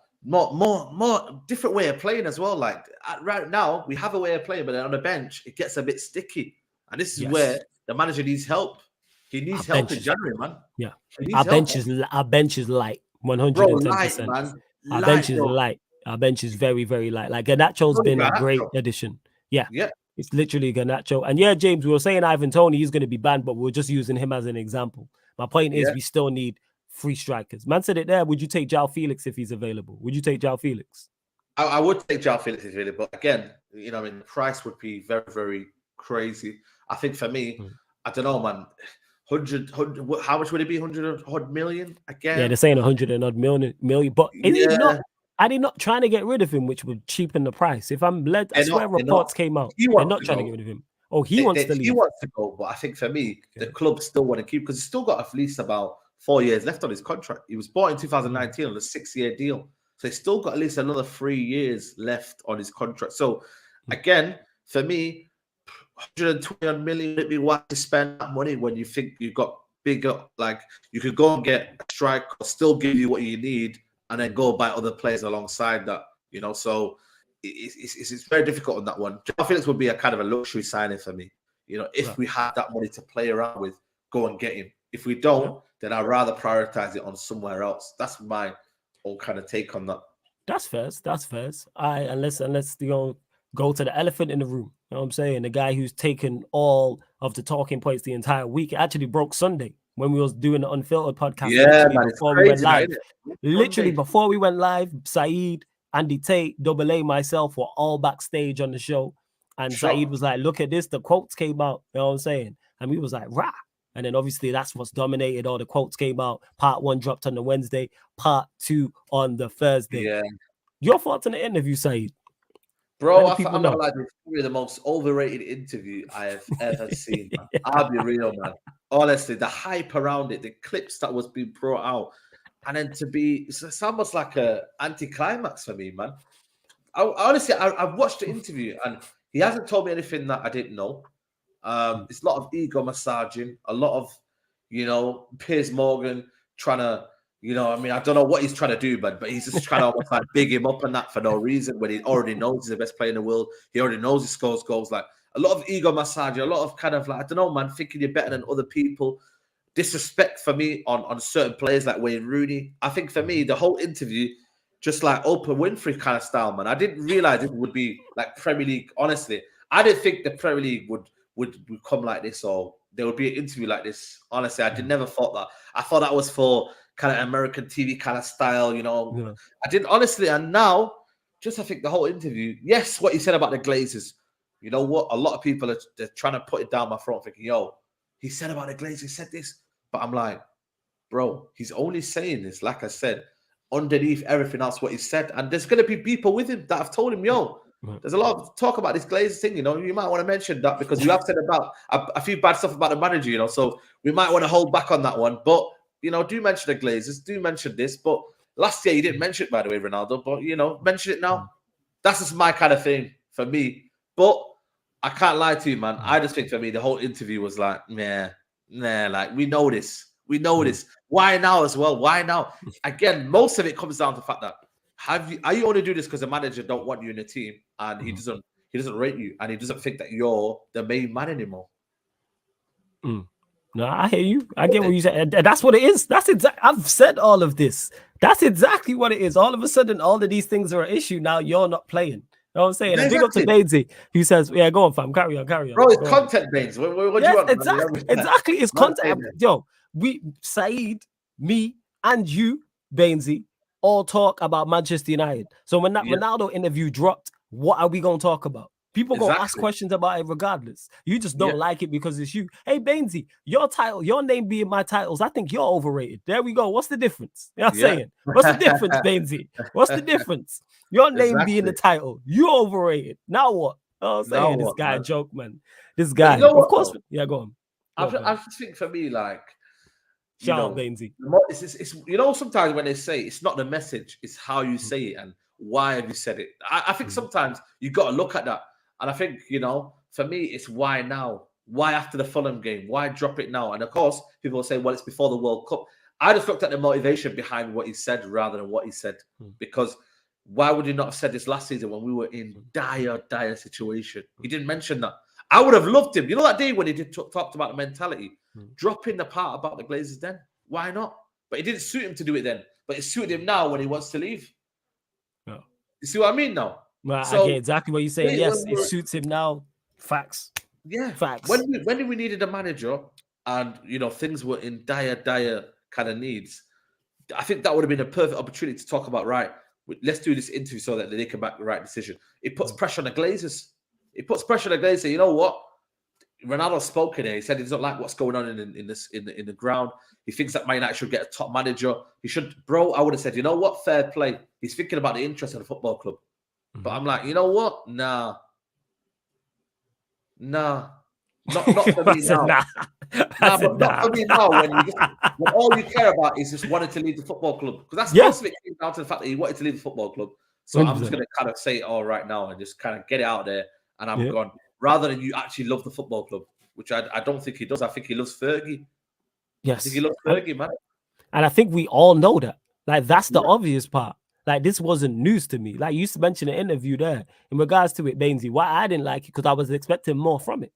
different way of playing as well. Like right now, we have a way of playing, but then on the bench, it gets a bit sticky. And this is where the manager needs help. He needs help in January, man. Yeah, our bench is light, 110%. Man. Our bench is light. Our bench is very, very light. Like Garnacho's been a great addition. Yeah, it's literally Garnacho. And yeah, James, we were saying Ivan Toney, he's going to be banned, but we're just using him as an example. My point is, we still need 3 strikers. Man said it there. Would you take João Felix if he's available? Would you take João Felix? I would take João Felix if he's available. But again, you know, I mean, the price would be very, very crazy. I think for me, I don't know, man. 100, how much would it be? 100 odd million again? Yeah, they're saying 100 and odd million. But is he not? Are they not trying to get rid of him, which would cheapen the price? If I'm led, I swear reports came out. They're not trying to get rid of him. Oh, he wants to leave. He wants to go, but I think for me, the club still want to keep, because he's still got at least about 4 years left on his contract. He was bought in 2019 on a 6-year deal. So he's still got at least another 3 years left on his contract. So again, for me, 120 million, it'd be why to spend that money when you think you've got bigger, like you could go and get a striker, still give you what you need, and then go buy other players alongside that, you know. So it's very difficult on that one. João Felix would be a kind of a luxury signing for me. You know, if we had that money to play around with, go and get him. If we don't, then I'd rather prioritize it on somewhere else. That's my own kind of take on that. That's fair. That's fair. Unless you know, go to the elephant in the room. You know what I'm saying? The guy who's taken all of the talking points the entire week. It actually broke Sunday when we was doing the Unfiltered podcast. Yeah, man, before we went live. Literally before we went live, Saeed, Andy Tate, Double A, myself were all backstage on the show. And Saeed was like, look at this. The quotes came out. You know what I'm saying? And we was like, rah. And then obviously that's what's dominated. All the quotes came out. Part 1 dropped on the Wednesday. Part 2 on the Thursday. Yeah. Your thoughts on the interview, Saeed? Bro, I'm not like, it's probably the most overrated interview I have ever seen. Man. I'll be real, man. Honestly, the hype around it, the clips that was being brought out, and then it's almost like a anticlimax for me, man. Honestly, I've watched the interview and he hasn't told me anything that I didn't know. It's a lot of ego massaging, a lot of, you know, Piers Morgan trying to, you know, I mean, I don't know what he's trying to do, but he's just trying to almost like big him up and that for no reason when he already knows he's the best player in the world. He already knows he scores goals. Like a lot of ego massaging, a lot of kind of like, I don't know, man, thinking you're better than other people. Disrespect for me on certain players like Wayne Rooney. I think for me, the whole interview, just like Oprah Winfrey kind of style, man. I didn't realize it would be like Premier League. Honestly, I didn't think the Premier League would come like this, or there would be an interview like this. Honestly, I never thought that. I thought that was for kind of American TV kind of style, you know. Yeah. I didn't, honestly. And now, just I think the whole interview, yes, what he said about the Glazers, you know what? A lot of people they're trying to put it down my throat, thinking, yo, he said about the Glazers, he said this. But I'm like, bro, he's only saying this, like I said, underneath everything else what he said. And there's going to be people with him that have told him, yo, there's a lot of talk about this Glazers thing, you know. You might want to mention that because you have said about a few bad stuff about the manager, you know. So we might want to hold back on that one. But, you know, do mention the Glazers, do mention this. But last year you didn't mention it, by the way, Ronaldo. But, you know, mention it now. That's just my kind of thing for me. But I can't lie to you, man. I just think for me, the whole interview was like, nah, like we know this. We know this. Why now as well? Why now? Again, most of it comes down to the fact that are you only doing this because the manager don't want you in the team and he doesn't rate you and he doesn't think that you're the main man anymore. No, I hear you. I get what you said. And that's what it is. That's exactly. I've said all of this. That's exactly what it is. All of a sudden, all of these things are an issue. Now you're not playing. You know what I'm saying? And big up to Bainsy, who says, "Yeah, go on, fam. Carry on. Bro, it's content, Baines. What do you want? Exactly. It's content. Yo, Saeed, me, and you, Bainsy, all talk about Manchester United. So when that Ronaldo interview dropped, what are we gonna talk about? People gonna ask questions about it regardless. You just don't like it because it's you. Hey, Bainsy, your name being my titles, I think you're overrated. There we go. What's the difference? You know what I'm saying? What's the difference, Bainsy? What's the difference? Your name being the title, you're overrated. Now what? Oh, I'm saying this guy joke, man. This guy, you know of course. Go on. I just think for me, like, shout out Bainsy. It's sometimes when they say it's not the message, it's how you say it and why have you said it. I think sometimes you got to look at that. And I think, for me, it's why now? Why after the Fulham game? Why drop it now? And of course, people will say, well, it's before the World Cup. I just looked at the motivation behind what he said rather than what he said. Because why would he not have said this last season when we were in dire situation? He didn't mention that. I would have loved him. You know that day when he talked about the mentality? Dropping the part about the Glazers then. Why not? But it didn't suit him to do it then. But it suited him now when he wants to leave. Yeah. You see what I mean now? Well, I get exactly what you're saying. Yes, it suits him now. Facts. Yeah. Facts. When we needed a manager and, things were in dire kind of needs, I think that would have been a perfect opportunity to talk about, right, let's do this interview so that they can make the right decision. It puts pressure on the Glazers. You know what? Ronaldo spoke in it. He said he doesn't like what's going on in the ground. He thinks that Man United should get a top manager. He should, bro. I would have said, you know what? Fair play. He's thinking about the interest of the football club. But I'm like, you know what? Nah. Not for me now. Not for me now. When all you care about is just wanting to leave the football club, because that's most of it came down to the fact that he wanted to leave the football club. So 100%. I'm just going to kind of say it all right now and just kind of get it out there, and I'm gone. Rather than you actually love the football club, which I don't think he does. I think he loves Fergie. Yes, I think he loves Fergie, man. And I think we all know that. Like, that's the obvious part. Like, this wasn't news to me. Like, you used to mention an interview there in regards to it, Bainsy. Why I didn't like it, because I was expecting more from it.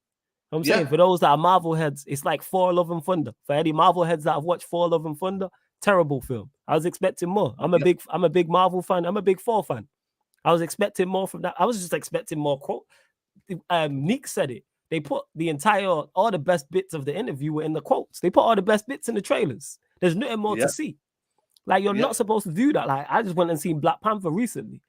You know what I'm saying, for those that are Marvel heads, it's like Thor: Love and Thunder. For any Marvel heads that have watched Thor: Love and Thunder, terrible film. I was expecting more. I'm a big Marvel fan. I'm a big Thor fan. I was expecting more from that. I was just expecting more quote. Nick said it. They put all the best bits of the interview were in the quotes. They put all the best bits in the trailers. There's nothing more to see. Like, you're not supposed to do that. Like, I just went and seen Black Panther recently.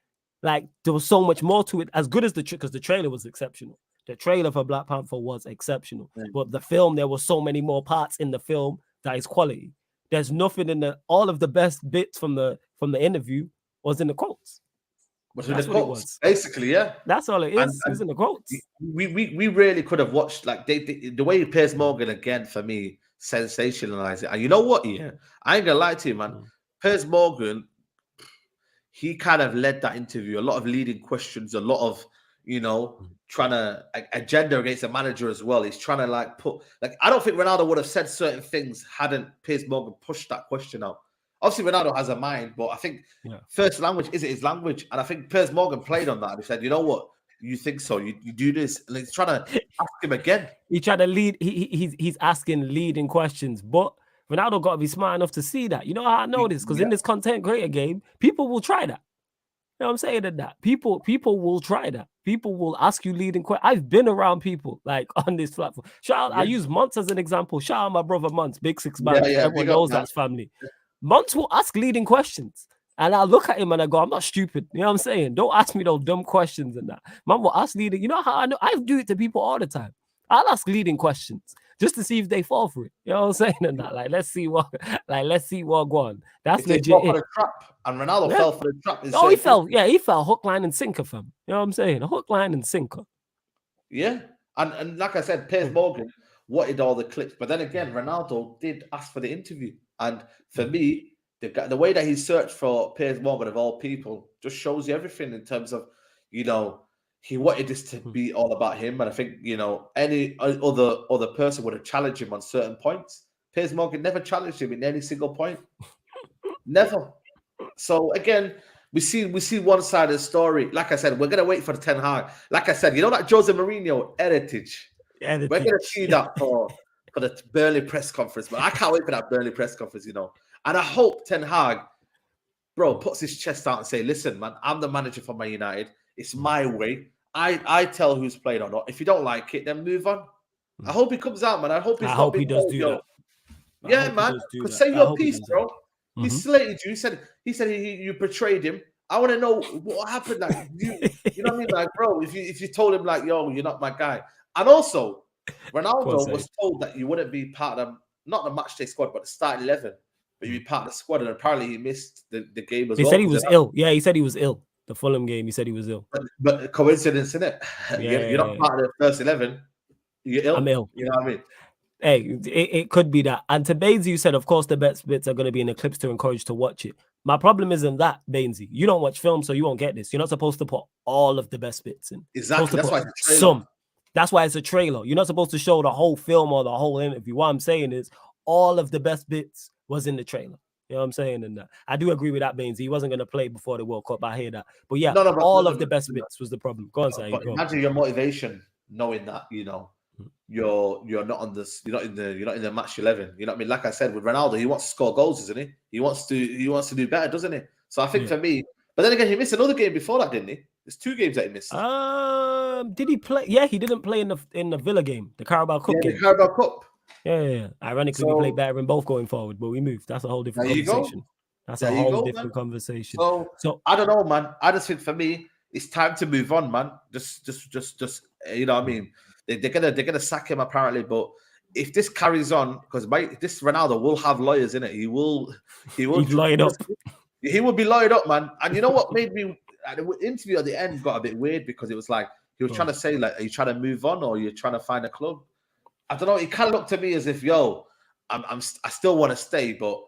Like, there was so much more to it. As good as because the trailer was exceptional. The trailer for Black Panther was exceptional. But the film, there were so many more parts in the film that is quality. There's nothing in all of the best bits from the interview was in the quotes. That's what it was. Basically, yeah. That's all it is. It's in the quotes. We really could have watched, like, the way Piers Morgan, again, for me, sensationalized it. And you know what? Yeah, I ain't gonna lie to you, man. Piers Morgan, he kind of led that interview. A lot of leading questions, a lot of, trying to agenda against the manager as well. He's trying to I don't think Ronaldo would have said certain things hadn't Piers Morgan pushed that question out. Obviously, Ronaldo has a mind, but I think first language isn't his language. And I think Piers Morgan played on that. And he said, you know what? You think so? You do this. And he's trying to ask him again. He tried to lead. He's asking leading questions. But Ronaldo got to be smart enough to see that. You know how I know this? Because in this content creator game, people will try that. You know what I'm saying? That people will try that. People will ask you leading questions. I've been around people like on this platform. Shout out, I use Monts as an example. Shout out my brother Monts, Big Six Man. Everyone knows that's family. Monts will ask leading questions. And I look at him and I go, I'm not stupid. You know what I'm saying? Don't ask me those dumb questions and that. Man will ask leading. You know how I know? I do it to people all the time. I'll ask leading questions just to see if they fall for it. You know what I'm saying? And that, let's see what go on. That's if legit. They fell for the trap, and Ronaldo fell for the trap. He fell. Yeah, he fell hook, line, and sinker, fam. You know what I'm saying? A hook, line, and sinker. Yeah, and like I said, Piers Morgan wanted all the clips, but then again, Ronaldo did ask for the interview, and for me, the way that he searched for Piers Morgan of all people just shows you everything in terms of, he wanted this to be all about him, and I think any other person would have challenged him on certain points. Piers Morgan never challenged him in any single point. Never. So again, we see one side of the story. Like I said, we're gonna wait for the Ten Hag. Like I said, you know that Jose Mourinho heritage. We're gonna see that for the Burnley press conference. But I can't wait for that Burnley press conference, And I hope Ten Hag, bro, puts his chest out and say, listen, man, I'm the manager for Man United. It's my way. I tell who's playing or not. If you don't like it, then move on. I hope he comes out, man. I hope he does do that. Yeah, man. Because say your piece, bro. He slated you. He said you betrayed him. I want to know what happened. Like you know what I mean? Like, bro, if you told him like, yo, you're not my guy. And also, Ronaldo was told that you wouldn't be part of not the matchday squad, but the starting 11. But you'd be part of the squad, and apparently he missed the game as well. He said he was ill. Yeah, he said he was ill. The Fulham game, he said he was ill. But coincidence, isn't it? You're not part of the first 11. You're ill. I'm ill. You know what I mean? Hey, it could be that. And to Bainesy, you said, of course, the best bits are going to be in the clips to encourage to watch it. My problem isn't that, Bainesy. You don't watch film, so you won't get this. You're not supposed to put all of the best bits in. Exactly. That's why it's a trailer. Some. That's why it's a trailer. You're not supposed to show the whole film or the whole interview. What I'm saying is all of the best bits was in the trailer. You know what I'm saying? And I do agree with that, Bainesy. He wasn't going to play before the World Cup. I hear that. But yeah, all of the best bits was the problem. Go on, Saeed. But imagine your motivation knowing that, you're not on this, you're not in the match 11. You know what I mean? Like I said, with Ronaldo, he wants to score goals, doesn't he? He wants to do better, doesn't he? So I think for me, but then again, he missed another game before that, didn't he? There's 2 games that he missed. Did he play? Yeah, he didn't play in the Villa game, the Carabao Cup game. The Carabao Cup. Yeah. Ironically, we played better in both going forward, but we moved. That's a whole different conversation. That's a whole different conversation. So I don't know, man. I just think for me, it's time to move on, man. Just you know what I mean? They're gonna sack him apparently, but if this carries on, because this Ronaldo will have lawyers in it. He will. He's lawyered up. He will be lawyered up, man. And you know what made me? The interview at the end got a bit weird because it was like he was trying to say like, are you trying to move on or you're trying to find a club? I don't know. It kind of looked to me as if, I still want to stay, but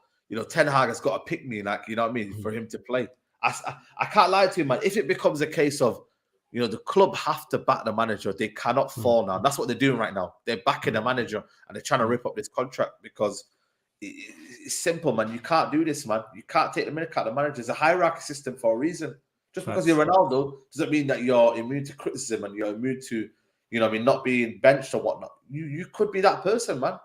Ten Hag has got to pick me, like, you know what I mean, for him to play. I can't lie to you, man. If it becomes a case of, the club have to back the manager, they cannot fall now. That's what they're doing right now. They're backing the manager and they're trying to rip up this contract because it's simple, man. You can't do this, man. You can't take the minute out of the manager. It's a hierarchy system for a reason. Just because you're Ronaldo doesn't mean that you're immune to criticism and you're immune to, not being benched or whatnot. You could be that person, man.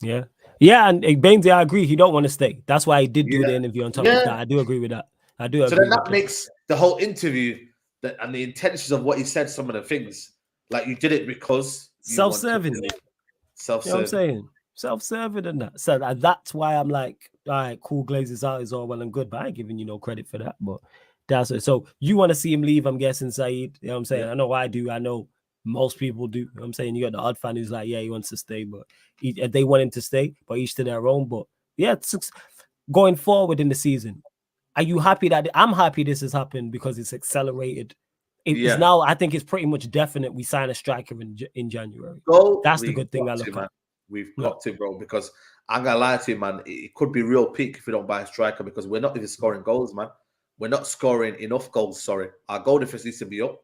Yeah. Yeah, and Bainesy, I agree. He don't want to stay. That's why he did do the interview on top of that. I do agree with that. I do agree. So then that makes the whole interview and the intentions of what he said, some of the things, like you did it because self-serving. You know what I'm saying? Self-serving and that. So that's why I'm like, all right, cool, Glazes out is all well and good, but I ain't giving you no credit for that. But that's it. So you want to see him leave, I'm guessing, Saeed. You know what I'm saying? I know I do. I know most people do. You know what I'm saying? You got the odd fan who's like, yeah, he wants to stay, but they want him to stay, but each to their own. But yeah, going forward in the season, are you happy that I'm happy this has happened because it's accelerated? It's now, I think it's pretty much definite we sign a striker in January. That's the good thing I look at. We've got to, bro, because I'm gonna lie to you, man. It could be real peak if we don't buy a striker because we're not even scoring goals, man. We're not scoring enough goals. Sorry, our goal difference needs to be up.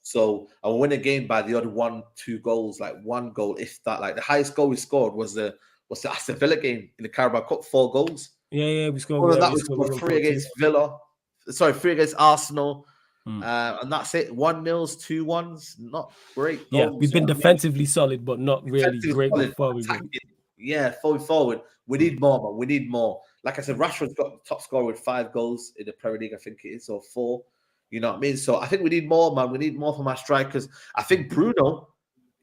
So I'll win a game by the odd 1-2 goals, like 1 goal, if that. Like the highest goal we scored was the Aston Villa game in the Carabao Cup, 4 goals. Yeah, we scored. All of that was scored 3 against Villa. Sorry, 3 against Arsenal. And that's it. 1-0s, 2-1s, not great goals. Yeah, we've been defensively solid, but not really great forward. Yeah, forward. We need more, man. We need more. Like I said, Rashford's got the top scorer with 5 goals in the Premier League, I think it is, or 4. You know what I mean? So I think we need more, man. We need more from our strikers. I think Bruno,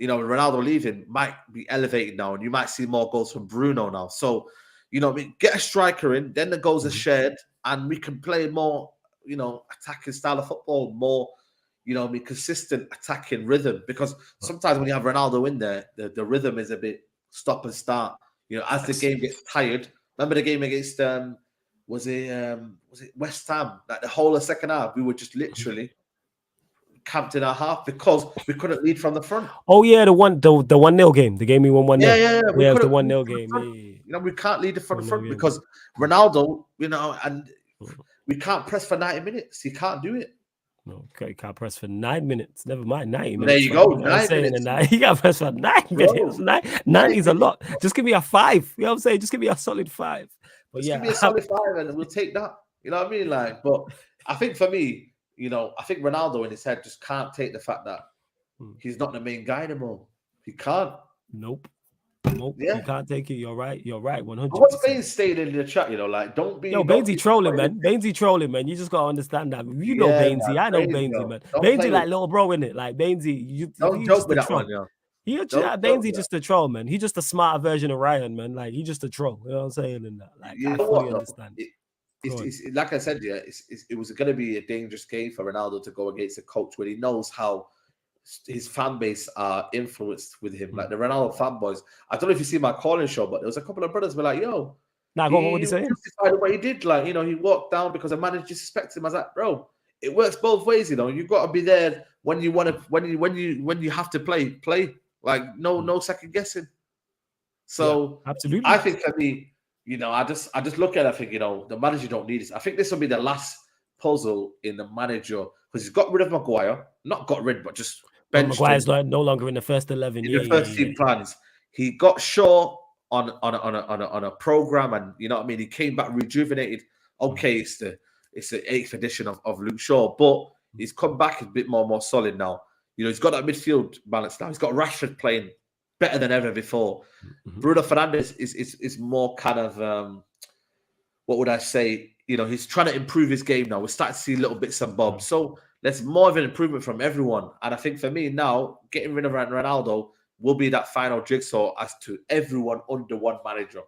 Ronaldo leaving, might be elevated now, and you might see more goals from Bruno now. So, get a striker in, then the goals are shared, and we can play more, attacking style of football, more, be consistent attacking rhythm. Because sometimes when you have Ronaldo in there, the rhythm is a bit stop and start. As the game gets tired. Remember the game against was it West Ham? Like the whole of second half, we were just literally camped in our half because we couldn't lead from the front. Oh yeah, the 1-0 game, the game we won 1-0. Yeah. We have the 1-0 game. Yeah. We can't lead from the front because Ronaldo, and we can't press for 90 minutes. He can't do it. Okay, can't press for 9 minutes. Never mind, 90 Well, minutes. there you fam. go, You know what I'm 9 saying? minutes, And you got to press for 9 minutes. bro. 90 is a 9 lot. minutes. Just give me a 5. You know what I'm saying? Just give me a solid 5. But Just give yeah, me a solid 5 and we'll take that. You know what I mean? Like, but I think for me, I think Ronaldo in his head just can't take the fact that he's not the main guy anymore. He can't. Nope. You Yeah. can't take it. You're right. 100%. What's Bain staying in the chat? Like, don't be. Yo, Bainesy trolling, man. Bainesy trolling, man. You just gotta understand that. You know Yeah, Bainesy. man. I know Bainesy, Bainesy, man. don't play Bainesy like with. little bro in it. Like Bainesy, Don't he joke just with a that troll. one, yo. Bainesy just a troll, man. He just a smarter version of Ryan, man. Like he just a troll. You know what I'm saying? And that, like You I know fully what, understand. It's like I said, yeah. It was going to be a dangerous game for Ronaldo to go against a coach when he knows how his fan base are influenced with him. Like the Ronaldo fanboys. I don't know if you see my calling show, but there was a couple of brothers were like, "Yo, Nah, what would he say? Justified what he did. Like, he walked down because a manager disrespected him." I was like, "Bro, it works both ways. You've got to be there when you want to, when you have to play. Like, no second guessing." So yeah, absolutely, I think for me, I just look at it. I think the manager don't need this. I think this will be the last puzzle in the manager because he's got rid of Maguire, not got rid, but just benched Maguire's no longer in the first 11. in the first team plans. He got Shaw on a program, and you know what I mean. He came back rejuvenated. Okay, it's the 8th edition of Luke Shaw, but he's come back a bit more solid now. He's got that midfield balance now. He's got Rashford playing better than ever before. Bruno Fernandes is more kind of what would I say? He's trying to improve his game now. We're starting to see little bits and bobs. So there's more of an improvement from everyone. And I think for me now, getting rid of Ronaldo will be that final jigsaw as to everyone under one manager,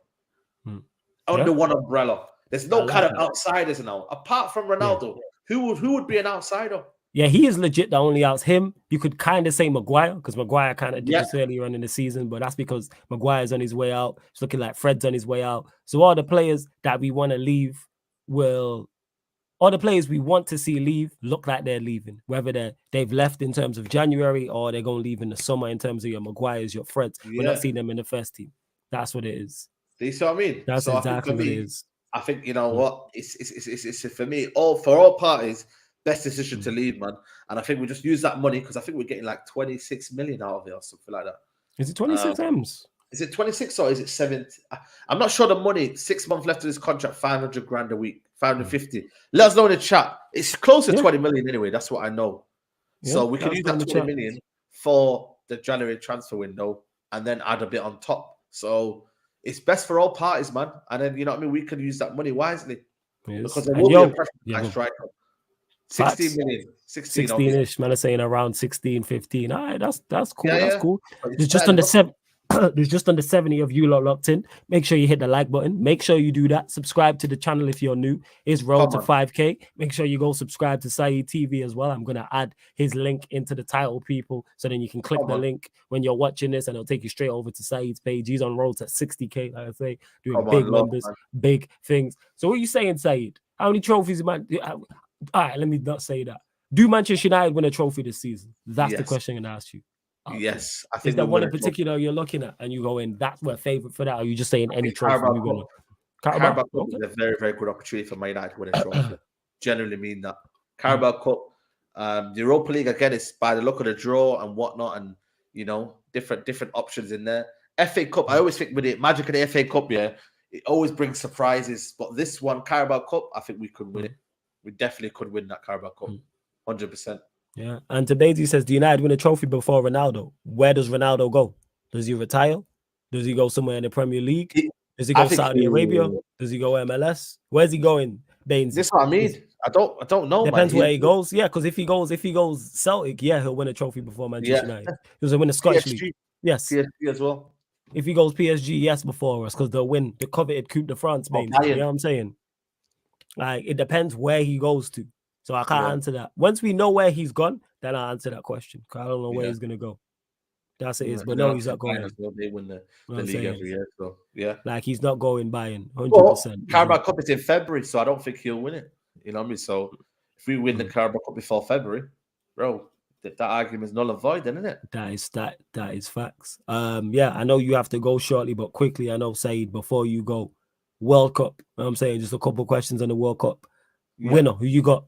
under one umbrella. There's no kind of outsiders now. Apart from Ronaldo, who would be an outsider? Yeah, he is legit the only outs. Him, you could kind of say Maguire, because Maguire kind of did this earlier on in the season, but that's because Maguire's on his way out. It's looking like Fred's on his way out. So all the players that we want to leave all the players we want to see leave look like they're leaving, whether they've left in terms of January or they're going to leave in the summer in terms of your Maguires, your Freds. We're not seeing them in the first team. That's what it is. Do you see what I mean? That's so exactly what it is. I think, what? It's for me, for all parties, best decision to leave, man. And I think we just use that money because I think we're getting like 26 million out of it or something like that. Is it 26 M's? Is it 26 or is it 70? I'm not sure the money. 6 months left of this contract, 500 grand a week, 550. Let us know in the chat. It's close to 20 million anyway. That's what I know. So we can use that 20 million for the January transfer window and then add a bit on top. So it's best for all parties, man. And then, you know what I mean? We can use that money wisely. Because there will be a pressure striker. 16 million. 16-ish, man. I'm saying around 16, 15. All right, that's cool. That's cool. There's just under 7. There's just under 70 of you lot locked in. Make sure you hit the like button. Make sure you do that. Subscribe to the channel if you're new. It's road to 5K. Make sure you go subscribe to Saeed TV as well. I'm going to add his link into the title, people, so then you can click the link when you're watching this and it'll take you straight over to Saeed's page. He's on road to 60K, like I say, doing big numbers, big things. So what are you saying, Saeed? How many trophies, man? All right, let me not say that. Do Manchester United win a trophy this season? That's the question I'm going to ask you. Okay. Yes, I think is there one in particular you're looking at and you go in, that's my favorite for that? Or are you just saying any trophy? Carabao Cup is a very, very good opportunity for Man United to win a trophy. Generally mean that. Carabao Cup, the Europa League, again, it's by the look of the draw and whatnot, and different options in there. FA Cup, I always think with the magic of the FA Cup, it always brings surprises. But this one, Carabao Cup, I think we could win it. We definitely could win that Carabao Cup, 100%. Yeah, and Tobazi says, do United win a trophy before Ronaldo? Where does Ronaldo go? Does he retire? Does he go somewhere in the Premier League? Does he go Saudi Arabia? Does he go MLS? Where's he going, Baines? This is what I mean. I don't know. Depends where he goes. Yeah, because if he goes Celtic, he'll win a trophy before Manchester United. He'll win the Scottish League. Yes. PSG as well. If he goes PSG, yes, before us, because they'll win the coveted Coupe de France, Baines. You know what I'm saying? Like, it depends where he goes to. So I can't answer that. Once we know where he's gone, then I'll answer that question. I don't know where he's gonna go. That's it is. But no, he's not going. Well. They win the league every year. So like he's not going Bayern, 100%. Carabao Cup is in February, so I don't think he'll win it. You know what I mean? So if we win the Carabao Cup before February, bro, that argument is null and void, isn't it? That is facts. I know you have to go shortly, but quickly, I know, Saeed, before you go, World Cup. You know what I'm saying, just a couple of questions on the World Cup. Winner, who you got?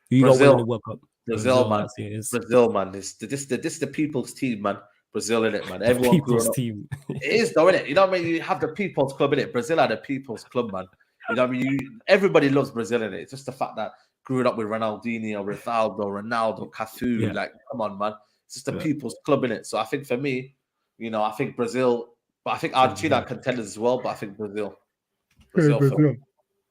Who you got winning the World Cup? Brazil, man. I see it is. Brazil, man. This the people's team, man. Brazil in it, man. Everyone People's team. It is, though, isn't it? You know what I mean? You have the people's club in it. Brazil are the people's club, man. You know what I mean? Everybody loves Brazil in it. It's just the fact that growing up with Ronaldinho, Ronaldo, Cafu, Yeah. like, come on, man. It's just the people's club in it. So I think for me, you know, I think Brazil, but I think Argentina are contenders as well. But I think Brazil.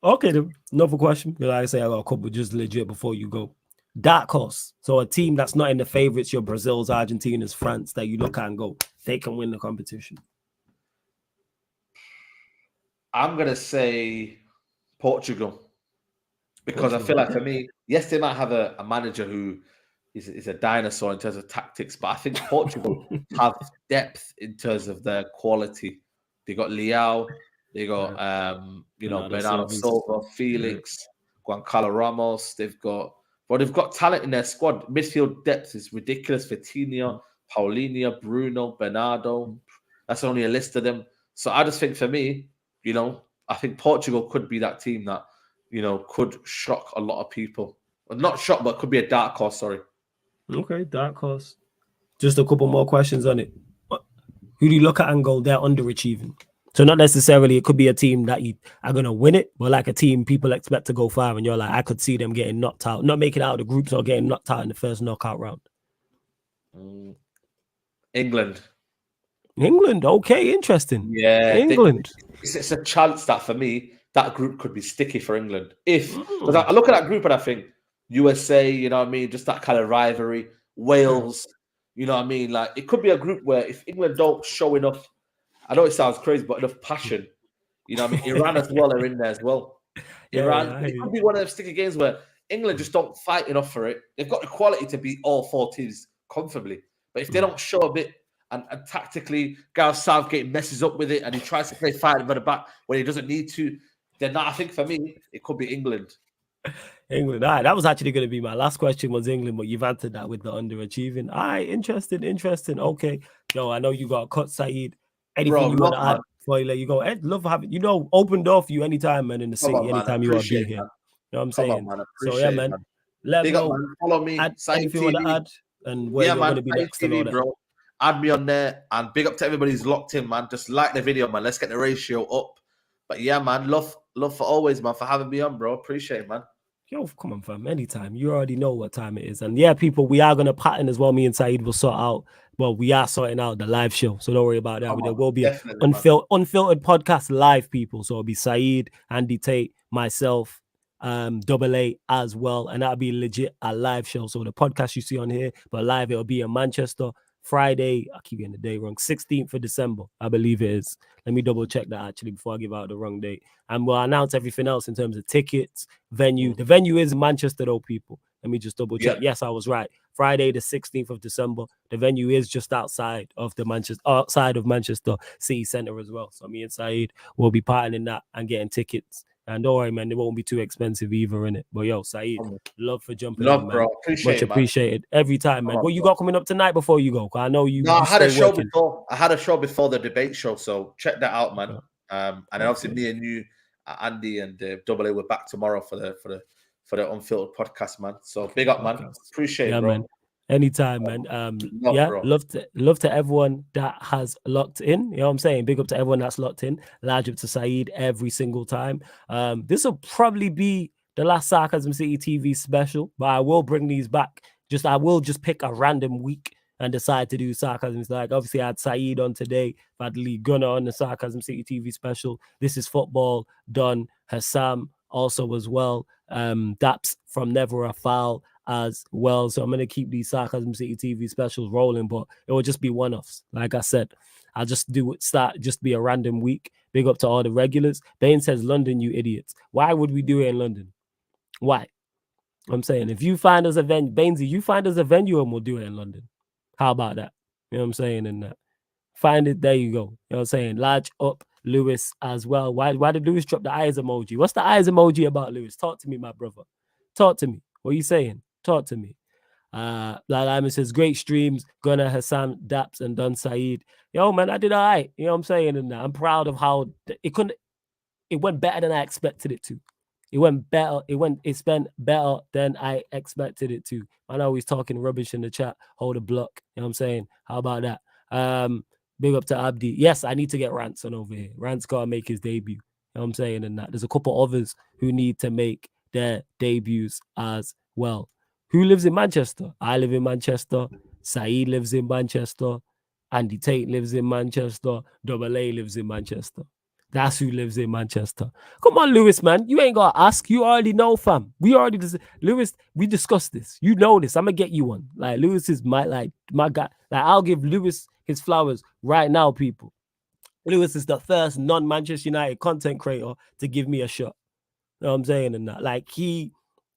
Okay, then another question. Like I say, I got a couple just legit before you go. Dark horse. So a team that's not in the favorites, your Brazil's, Argentina's, France, that you look at and go, they can win the competition. I'm gonna say Portugal. Because I feel like for me, yes, they might have a manager who is a dinosaur in terms of tactics, but I think Portugal have depth in terms of their quality. They got Leao, they got Bernardo Silva, Felix, Giancarlo Ramos. They've got talent in their squad. Midfield depth is ridiculous. Vitinha, Paulinho, Bruno, Bernardo. That's only a list of them. So I just think for me, you know, I think Portugal could be that team that, you know, could shock a lot of people. Well, not shock, but could be a dark horse, sorry. Okay, dark horse. Just a couple more questions on it. Who do you look at and go, they're underachieving? So not necessarily, it could be a team that you are going to win it, but like a team people expect to go far and you're like, I could see them getting knocked out, not making it out of the groups or getting knocked out in the first knockout round. England, okay, interesting. Yeah, England. It's a chance that for me, that group could be sticky for England. Because I look at that group and I think USA, you know what I mean, just that kind of rivalry, Wales, you know what I mean? Like, it could be a group where if England don't show enough, I know it sounds crazy, but enough passion, you know what I mean? Iran as well are in there as well. Iran, it could be one of those sticky games where England just don't fight enough for it. They've got the quality to beat all four teams comfortably. But if they don't show a bit, and tactically, Gareth Southgate messes up with it and he tries to play fighting by the back when he doesn't need to, then I think for me, it could be England. England. All right, that was actually going to be my last question was England, but you've answered that with the underachieving. All right, interesting. Okay. Yo, I know you got cut, Saeed. Anything you want to add before you let you go? I'd love having, you know, open door for you anytime, man, in the city, anytime you want to be here. You know what I'm saying? So, yeah, man. Let me know. Follow me. Anything you want to add and where you're going to be next and all that. Bro. Add me on there and big up to everybody who's locked in, man. Just like the video, man. Let's get the ratio up. But yeah, man, love for always, man, for having me on, bro. Appreciate it, man. Yo, come on, fam. Anytime. You already know what time it is. And yeah, people, we are going to pattern as well. Me and Saeed will sort out. Well, we are sorting out the live show. So don't worry about that. There will be an unfiltered podcast live, people. So it'll be Saeed, Andy Tate, myself, Double A as well. And that'll be legit a live show. So the podcast you see on here, but live, it'll be in Manchester. Friday, I keep getting the day wrong, 16th of December, I believe it is. Let me double check that actually before I give out the wrong date. And we'll announce everything else in terms of tickets, venue. The venue is Manchester, though, people. Let me just double check. Yes, I was right. Friday, the 16th of December. The venue is just outside of Manchester City Centre as well. So me and Saeed will be partnering that and getting tickets. And don't worry, man, it won't be too expensive either, innit? But yo, Saeed, love for jumping in, man. Bro. Much appreciated. Every time, man. What you got coming up tonight before you go? I know you. I had a show before. I had a show before the debate show, so check that out, man. And then obviously me and you, Andy and Double A, we're back tomorrow for the Unfiltered podcast, man. So big up, man. Appreciate it, bro. Man. Anytime, man. Love to everyone that has locked in. You know what I'm saying? Big up to everyone that's locked in. Large up to Saeed every single time. This will probably be the last Sarcasm City TV special, but I will bring these back. I will just pick a random week and decide to do Sarcasm. It's like, obviously, I had Saeed on today. I had Lee Gunner on the Sarcasm City TV special. This is football done. Hassam also as well. Daps from Never a Foul as well. So I'm going to keep these Sarcasm City TV specials rolling, but it will just be one-offs. Like I said, I'll just be a random week. Big up to all the regulars. Bain says, London, you idiots. Why would we do it in London? Why? I'm saying, if you find us a venue, Bainsy, you find us a venue and we'll do it in London. How about that? You know what I'm saying? And that. Find it, there you go. You know what I'm saying? Large up Lewis as well. Why did Lewis drop the eyes emoji? What's the eyes emoji about, Lewis? Talk to me, my brother. Talk to me. What are you saying? Talk to me. Like says, great streams. Gunnar, Hassan, Daps, and Don Saeed. Yo, man, I did all right. You know what I'm saying? And I'm proud of how it went better than I expected it to. It went better. It spent better than I expected it to. I know he's talking rubbish in the chat. Hold a block. You know what I'm saying? How about that? Big up to Abdi. Yes, I need to get Rance on over here. Rance gotta make his debut. You know what I'm saying? And that there's a couple others who need to make their debuts as well. Who lives in Manchester? I live in Manchester. Saeed lives in Manchester. Andy Tate lives in Manchester. Double A lives in Manchester. That's who lives in Manchester. Come on, Lewis, man. You ain't gotta ask. You already know, fam. Lewis, we discussed this. You know this. I'm gonna get you one. Like Lewis is my guy. Like I'll give Lewis his flowers right now, people. Lewis is the first non-Manchester United content creator to give me a shot. You know what I'm saying? And that. Like he,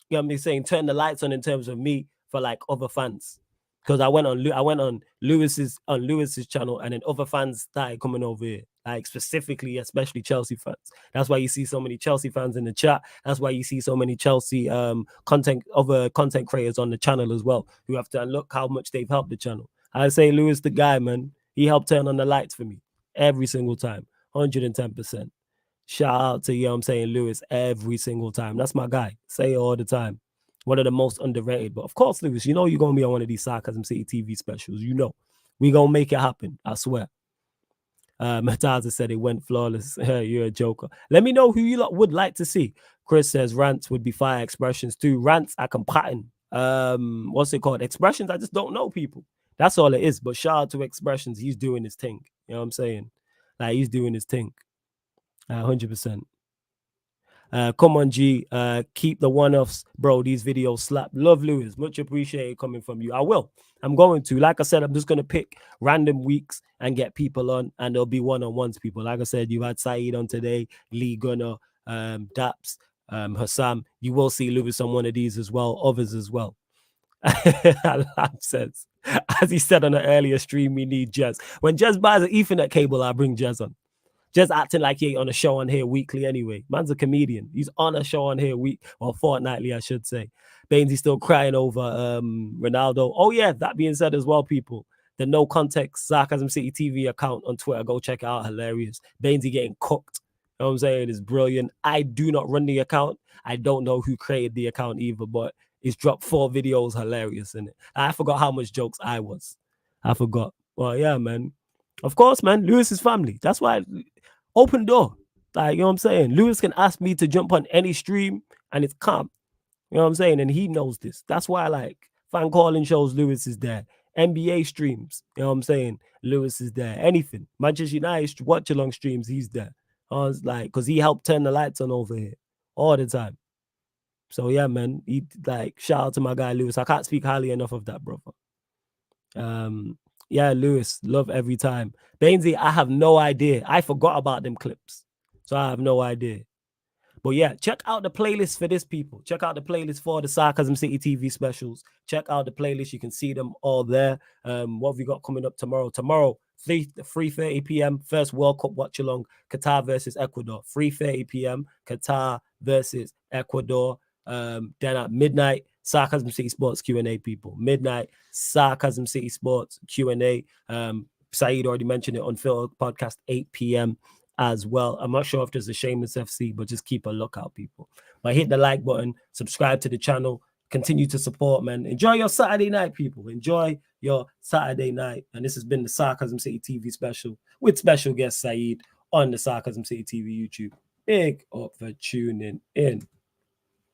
you know what I'm saying, turn the lights on in terms of me for like other fans. Because I went on Lewis's channel, and then other fans started coming over here, like specifically, especially Chelsea fans. That's why you see so many Chelsea fans in the chat. That's why you see so many Chelsea content creators on the channel as well, who have to look how much they've helped the channel. I say Lewis the guy, man. He helped turn on the lights for me every single time, 110%. Shout out to, you know what I'm saying, Lewis every single time. That's my guy. Say it all the time. One of the most underrated. But of course, Lewis, you know you're going to be on one of these Sarcasm City TV specials. You know. We're going to make it happen. I swear. Mataza said it went flawless. You're a joker. Let me know who you lot would like to see. Chris says rants would be fire expressions too. Rants I can pattern. What's it called? Expressions, I just don't know people. That's all it is. But shout out to Expressions. He's doing his thing. You know what I'm saying? Like, he's doing his thing. 100%. Come on, G. Keep the one-offs, bro. These videos slap. Love Lewis. Much appreciated coming from you. I will. I'm going to. Like I said, I'm just going to pick random weeks and get people on, and there'll be one-on-ones, people. Like I said, you had Saeed on today, Lee Gunner, Daps, Hassam. You will see Lewis on one of these as well, others as well. Lam says, as he said on an earlier stream, we need Jez. When Jez buys an Ethernet cable, I'll bring Jez on. Just acting like he ain't on a show on here weekly anyway. Man's a comedian. He's on a show on here fortnightly, I should say. Bainesy's still crying over Ronaldo. Oh, yeah, that being said as well, people, the No Context Sarcasm City TV account on Twitter, go check it out. Hilarious. Bainesy getting cooked. You know what I'm saying? It's brilliant. I do not run the account. I don't know who created the account either, but it's dropped 4 videos. Hilarious, isn't it? I forgot how much jokes I was. I forgot. Well, yeah, man. Of course, man. Lewis's family. That's why... Open door. Like, you know what I'm saying? Lewis can ask me to jump on any stream and it's calm. You know what I'm saying? And he knows this. That's why, like, fan calling shows, Lewis is there. NBA streams, you know what I'm saying? Lewis is there. Anything. Manchester United watch along streams, he's there. I was like, because he helped turn the lights on over here all the time. So, yeah, man. He, like, shout out to my guy, Lewis. I can't speak highly enough of that, brother. Yeah, Lewis, love every time. Bainesy, I have no idea. I forgot about them clips. So I have no idea. But yeah, check out the playlist for this, people. Check out the playlist for the Sarcasm City TV specials. Check out the playlist. You can see them all there. What have we got coming up tomorrow? Tomorrow, 3:30 p.m. First World Cup watch along. Qatar versus Ecuador. 3:30 p.m. Qatar versus Ecuador. Then at midnight, Sarcasm City Sports Q&A, people. Midnight, Sarcasm City Sports Q&A. Saeed already mentioned it on Phil Podcast, 8 p.m. as well. I'm not sure if there's a Shameless FC, but just keep a lookout, people. But hit the like button, subscribe to the channel, continue to support, man. Enjoy your Saturday night, people. Enjoy your Saturday night. And this has been the Sarcasm City TV special with special guest Saeed on the Sarcasm City TV YouTube. Big up for tuning in.